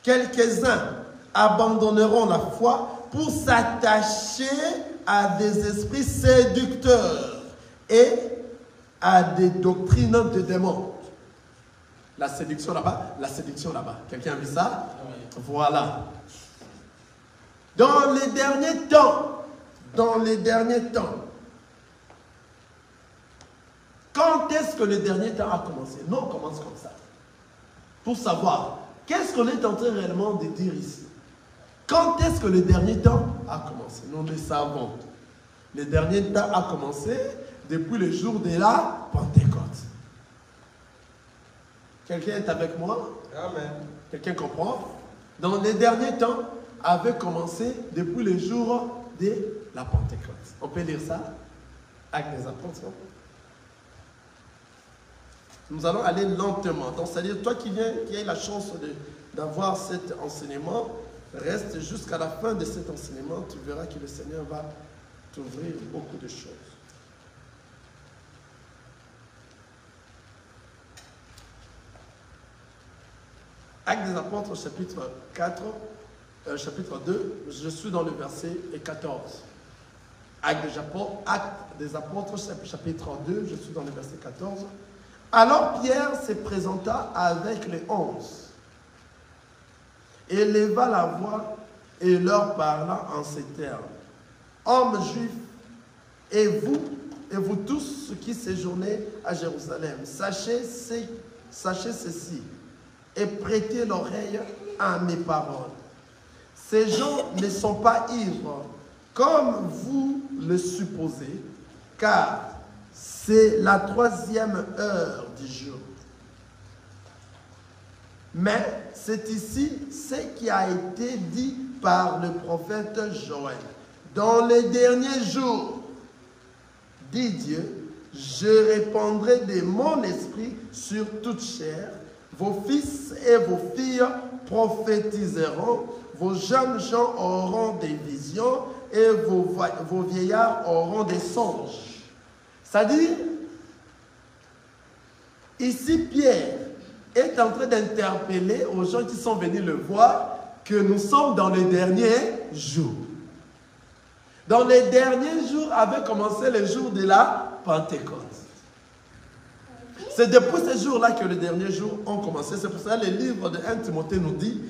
quelques-uns abandonneront la foi pour s'attacher à des esprits séducteurs et à des doctrines de démons. La séduction là-bas, la séduction là-bas. Quelqu'un a vu ça? Voilà. Dans les derniers temps, quand est-ce que le dernier temps a commencé? Nous, on commence comme ça. Pour savoir, qu'est-ce qu'on est en train réellement de dire ici? Quand est-ce que le dernier temps a commencé? Nous le savons. Le dernier temps a commencé depuis le jour de la Pentecôte. Quelqu'un est avec moi? Amen. Quelqu'un comprend? Dans les derniers temps, avait commencé depuis le jour de la Pentecôte. On peut lire ça? Actes des Apôtres. Nous allons aller lentement. Donc, c'est-à-dire, toi qui as eu la chance d'avoir cet enseignement, reste jusqu'à la fin de cet enseignement. Tu verras que le Seigneur va t'ouvrir beaucoup de choses. Actes des Apôtres, chapitre 4, chapitre 2, je suis dans le verset 14. Actes des Apôtres, chapitre 2, je suis dans le verset 14. Alors Pierre se présenta avec les 11, éleva la voix et leur parla en ces termes. Hommes juifs, et vous tous qui séjournez à Jérusalem, sachez ceci et prêtez l'oreille à mes paroles. Ces gens ne sont pas ivres, comme vous le supposez, car c'est la 3e heure du jour. Mais c'est ici ce qui a été dit par le prophète Joël. Dans les derniers jours, dit Dieu, je répandrai de mon esprit sur toute chair. Vos fils et vos filles prophétiseront, vos jeunes gens auront des visions et vos vieillards auront des songes. C'est-à-dire, ici Pierre est en train d'interpeller aux gens qui sont venus le voir que nous sommes dans les derniers jours. Dans les derniers jours avait commencé le jour de la Pentecôte. C'est depuis ce jour-là que les derniers jours ont commencé. C'est pour ça que le livre de 1 Timothée nous dit,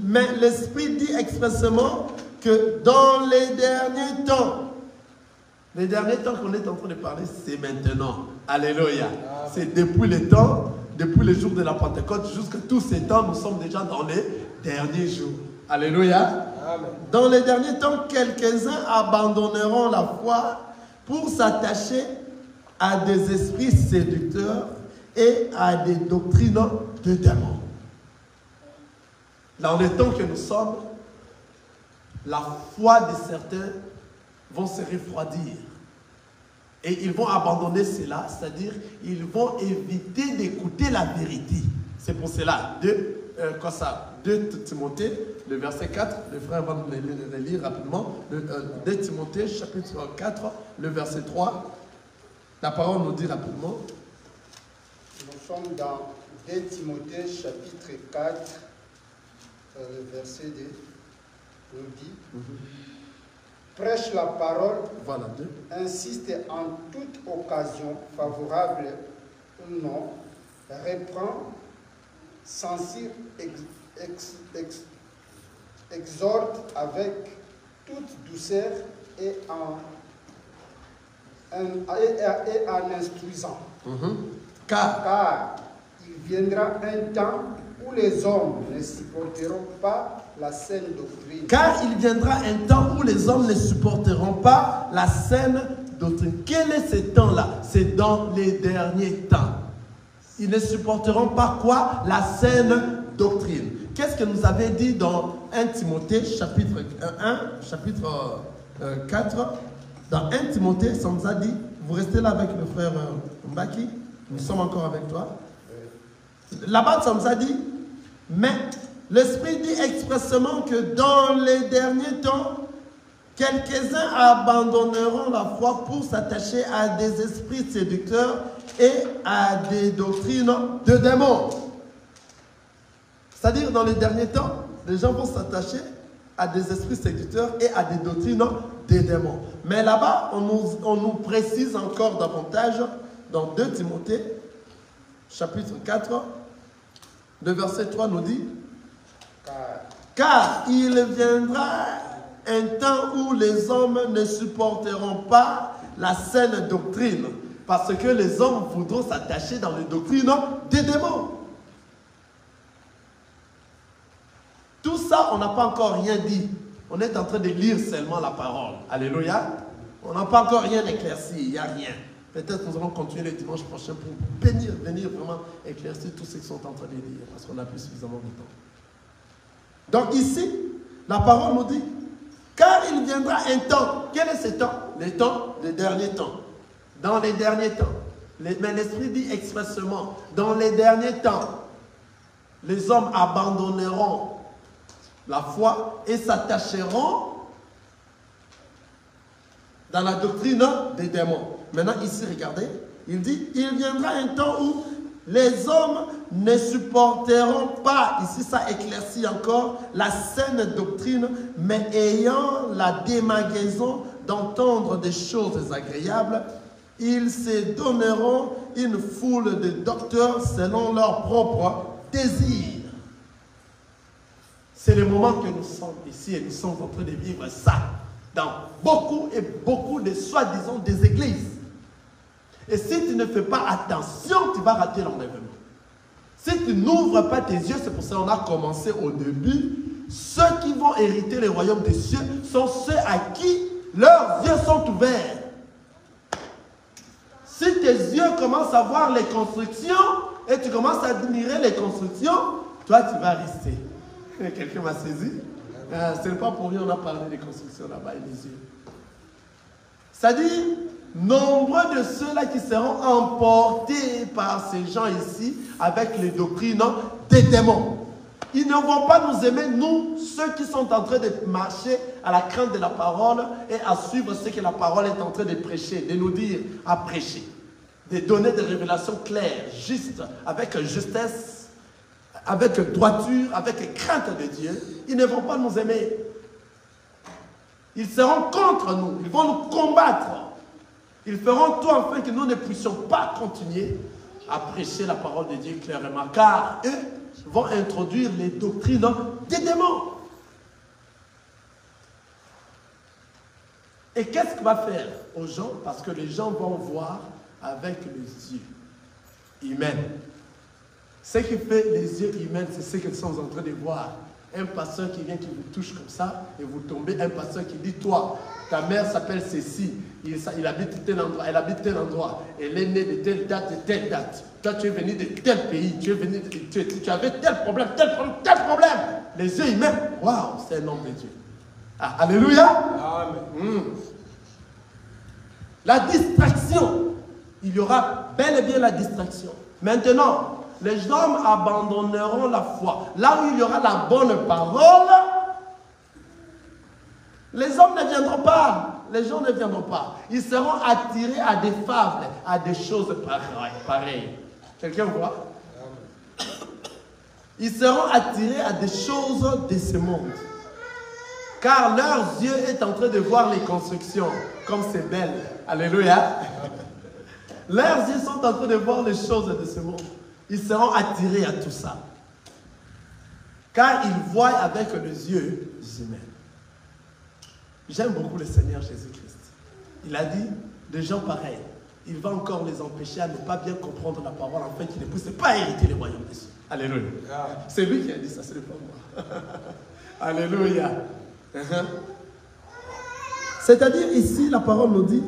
mais l'Esprit dit expressément que dans les derniers temps qu'on est en train de parler, c'est maintenant. Alléluia. C'est depuis le temps, depuis le jour de la Pentecôte, jusqu'à tous ces temps, nous sommes déjà dans les derniers jours. Alléluia. Amen. Dans les derniers temps, quelques-uns abandonneront la foi pour s'attacher à des esprits séducteurs et à des doctrines de démons. Dans les temps que nous sommes, la foi de certains vont se refroidir. Et ils vont abandonner cela, c'est-à-dire ils vont éviter d'écouter la vérité. C'est pour cela, 2 Timothée, le verset 4, le frère va nous le lire rapidement. 2 Timothée, chapitre 4, le verset 3. La parole nous dit rapidement. Nous sommes dans 2 Timothée, chapitre 4, le verset 2. Nous dit, prêche la parole, Voilà, 2. insiste en toute occasion, favorable ou non, reprend, censure, exhorte avec toute douceur et en instruisant. Car il viendra un temps où les hommes ne supporteront pas la saine doctrine. Car il viendra un temps où les hommes ne supporteront pas la saine doctrine. Quel est ce temps-là? C'est dans les derniers temps. Ils ne supporteront pas quoi? La saine doctrine. Qu'est-ce que nous avait dit dans 1 Timothée, chapitre 1, chapitre 4? Dans 1 Timothée, ça nous a dit, vous restez là avec le frère Mbaki, nous sommes encore avec toi. Là-bas, ça nous a dit, mais l'Esprit dit expressément que dans les derniers temps, quelques-uns abandonneront la foi pour s'attacher à des esprits séducteurs et à des doctrines de démons. C'est-à-dire, dans les derniers temps, les gens vont s'attacher à des esprits séducteurs et à des doctrines des démons. Mais là-bas, on nous précise encore davantage dans 2 Timothée, chapitre 4, le verset 3 nous dit, car il viendra un temps où les hommes ne supporteront pas la saine doctrine, parce que les hommes voudront s'attacher dans les doctrines des démons. Tout ça, on n'a pas encore rien dit. On est en train de lire seulement la parole. Alléluia. On n'a pas encore rien éclairci, il n'y a rien. Peut-être nous allons continuer le dimanche prochain pour venir vraiment éclaircir tous ceux qui sont en train de lire, parce qu'on n'a plus suffisamment de temps. Donc ici, la parole nous dit, car il viendra un temps. Quel est ce temps? Les temps des derniers temps. Dans les derniers temps. Mais l'Esprit dit expressément, dans les derniers temps, les hommes abandonneront la foi et s'attacheront dans la doctrine des démons. Maintenant, ici, regardez, il dit, il viendra un temps où les hommes ne supporteront pas, ici ça éclaircit encore, la saine doctrine, mais ayant la démangeaison d'entendre des choses agréables, ils se donneront une foule de docteurs selon leurs propres désirs. C'est le moment que nous sommes ici et nous sommes en train de vivre ça dans beaucoup de soi-disant des églises. Et si tu ne fais pas attention, tu vas rater l'enlèvement. Si tu n'ouvres pas tes yeux, c'est pour ça qu'on a commencé au début, ceux qui vont hériter le royaume des cieux sont ceux à qui leurs yeux sont ouverts. Si tes yeux commencent à voir les constructions et tu commences à admirer les constructions, toi tu vas rester. Quelqu'un m'a saisi? Ce n'est pas pour rien qu'on a parlé des constructions là-bas et les yeux. C'est-à-dire, nombreux de ceux-là qui seront emportés par ces gens ici avec les doctrines des démons. Ils ne vont pas nous aimer, nous, ceux qui sont en train de marcher à la crainte de la parole et à suivre ce que la parole est en train de prêcher, de nous dire à prêcher, de donner des révélations claires, justes, avec justesse, avec droiture, avec crainte de Dieu. Ils ne vont pas nous aimer. Ils seront contre nous, ils vont nous combattre. Ils feront tout afin que nous ne puissions pas continuer à prêcher la parole de Dieu clairement, car eux vont introduire les doctrines des démons. Et qu'est-ce qu'il va faire aux gens? Parce que les gens vont voir avec les yeux humains. Ce qui fait les yeux humains, c'est ce que nous sommes en train de voir. Un pasteur qui vient, qui vous touche comme ça, et vous tombez. Un pasteur qui dit, toi, ta mère s'appelle Cécile, il habite tel endroit, elle habite tel endroit, elle est née de telle date, de telle date. Toi, tu es venu de tel pays, tu avais tel problème, tel problème. Les yeux humains, waouh, c'est un homme de Dieu. Ah, alléluia. Amen. La distraction, il y aura bel et bien la distraction. Maintenant, les hommes abandonneront la foi. Là où il y aura la bonne parole, les hommes ne viendront pas. Les gens ne viendront pas. Ils seront attirés à des fables, à des choses pareilles. Quelqu'un voit? Ils seront attirés à des choses de ce monde. Car leurs yeux sont en train de voir les constructions. Comme c'est belle. Alléluia. Leurs yeux sont en train de voir les choses de ce monde. Ils seront attirés à tout ça. Car ils voient avec les yeux humains. J'aime beaucoup le Seigneur Jésus-Christ. Il a dit, des gens pareils, il va encore les empêcher à ne pas bien comprendre la parole, en fait, qu'ils ne puissent pas hériter les royaumes des cieux. Alléluia. C'est lui qui a dit ça, ce n'est pas moi. Alléluia. C'est-à-dire ici, la parole nous dit,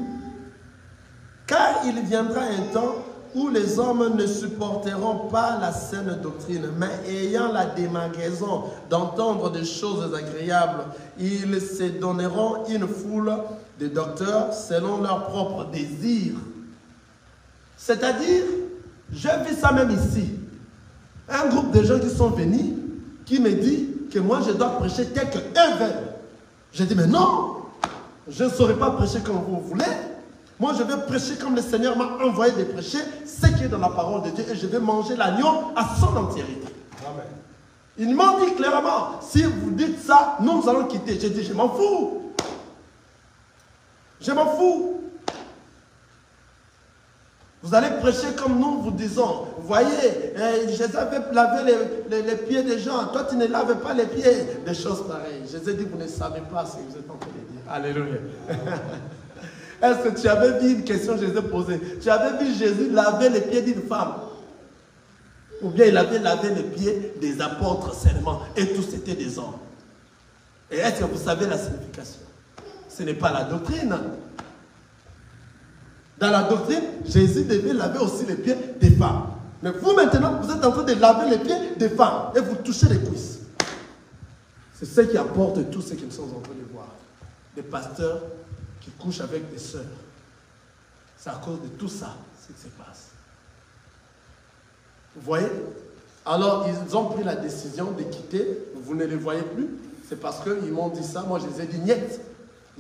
Car il viendra un temps où les hommes ne supporteront pas la saine doctrine, mais ayant la démangeaison d'entendre des choses agréables, ils se donneront une foule de docteurs selon leurs propres désirs. C'est-à-dire, j'ai vu ça même ici. Un groupe de gens qui sont venus, qui me dit que moi je dois prêcher tel que eux veulent. J'ai dit, mais non, je ne saurais pas prêcher comme vous voulez. Moi, je vais prêcher comme le Seigneur m'a envoyé de prêcher, ce qui est dans la parole de Dieu, et je vais manger l'agneau à son entièreté. Amen. Ils m'ont dit clairement, si vous dites ça, nous allons quitter. J'ai dit, je m'en fous. Je m'en fous. Vous allez prêcher comme nous vous disons. Vous voyez, Jésus avait lavé les pieds des gens. Toi, tu ne laves pas les pieds. Des choses pareilles. Jésus dit, vous ne savez pas ce que vous êtes en train de dire. Alléluia. Est-ce que tu avais vu une question que Jésus posée? Tu avais vu Jésus laver les pieds d'une femme? Ou bien il avait lavé les pieds des apôtres seulement et tous étaient des hommes? Et est-ce que vous savez la signification? Ce n'est pas la doctrine. Dans la doctrine, Jésus devait laver aussi les pieds des femmes. Mais vous maintenant, vous êtes en train de laver les pieds des femmes et vous touchez les cuisses. C'est ce qui apporte tout ce que nous sommes en train de voir. Des pasteurs qui couchent avec des sœurs. C'est à cause de tout ça ce qui se passe. Vous voyez? Alors, ils ont pris la décision de quitter. Vous ne les voyez plus. C'est parce qu'ils m'ont dit ça. Moi, je les ai dit, niet.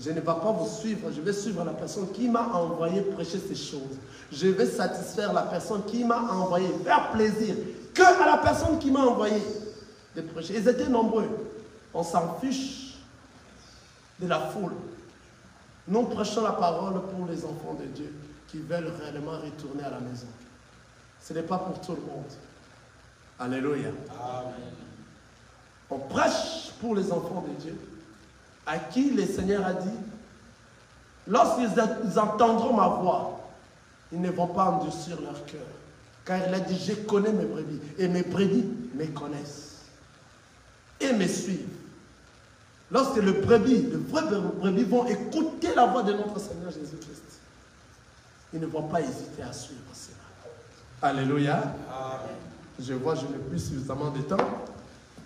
Je ne vais pas vous suivre. Je vais suivre la personne qui m'a envoyé prêcher ces choses. Je vais satisfaire la personne qui m'a envoyé, faire plaisir que à la personne qui m'a envoyé de prêcher. Ils étaient nombreux. On s'en fiche de la foule. Nous prêchons la parole pour les enfants de Dieu qui veulent réellement retourner à la maison. Ce n'est pas pour tout le monde. Alléluia. Amen. On prêche pour les enfants de Dieu à qui le Seigneur a dit, lorsqu'ils entendront ma voix, ils ne vont pas endurcir leur cœur. Car il a dit, je connais mes brebis et mes brebis me connaissent et me suivent. Lorsque les vrais brebis vont écouter la voix de notre Seigneur Jésus-Christ, ils ne vont pas hésiter à suivre cela. Alléluia. Amen. Je vois, je n'ai plus suffisamment de temps.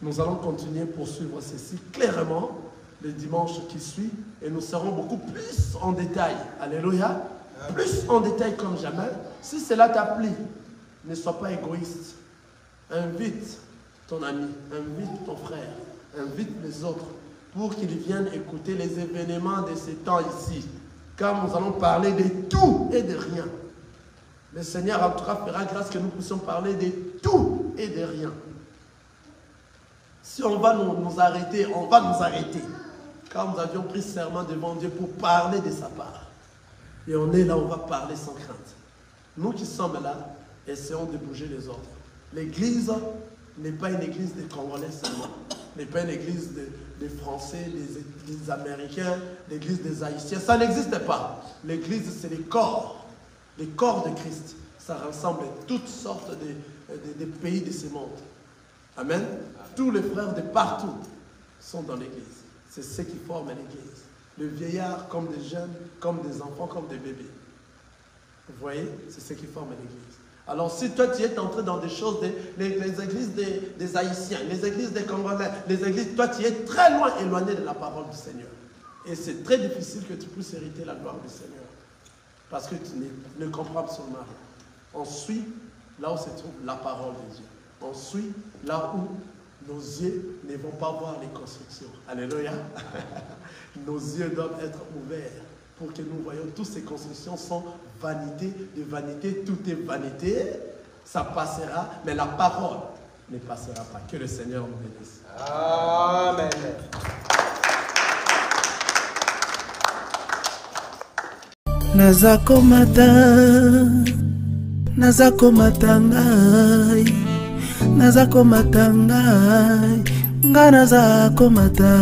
Nous allons continuer pour suivre ceci clairement le dimanche qui suit et nous serons beaucoup plus en détail. Alléluia. Amen. Plus en détail comme jamais. Si cela t'applique, ne sois pas égoïste. Invite ton ami, invite ton frère, invite les autres, pour qu'ils viennent écouter les événements de ces temps ici. Car nous allons parler de tout et de rien. Le Seigneur en tout cas fera grâce que nous puissions parler de tout et de rien. Si on va nous arrêter, on va nous arrêter. Car nous avions pris serment devant Dieu pour parler de sa part. Et on est là, on va parler sans crainte. Nous qui sommes là, essayons de bouger les autres. L'église n'est pas une église des Congolais seulement. N'est pas une église des Français, des Américains, l'église des Haïtiens. Ça n'existe pas. L'église, c'est les corps de Christ. Ça rassemble toutes sortes de pays de ce monde. Amen. Tous les frères de partout sont dans l'église. C'est ce qui forme l'église. Les vieillards comme des jeunes, comme des enfants, comme des bébés. Vous voyez, c'est ce qui forme l'église. Alors si toi tu es entré dans des choses, les églises des Haïtiens, les églises des Congolais, les églises, toi tu es très loin éloigné de la parole du Seigneur. Et c'est très difficile que tu puisses hériter la gloire du Seigneur. Parce que tu ne comprends absolument rien. On suit là où se trouve la parole de Dieu. On suit là où nos yeux ne vont pas voir les constructions. Alléluia. Nos yeux doivent être ouverts pour que nous voyons toutes ces constructions sont vanité de vanité, tout est vanité. Ça passera, mais la parole ne passera pas. Que le Seigneur nous bénisse. Amen. Nazakomata ngai, nazakomata ngai, nga nazakomata.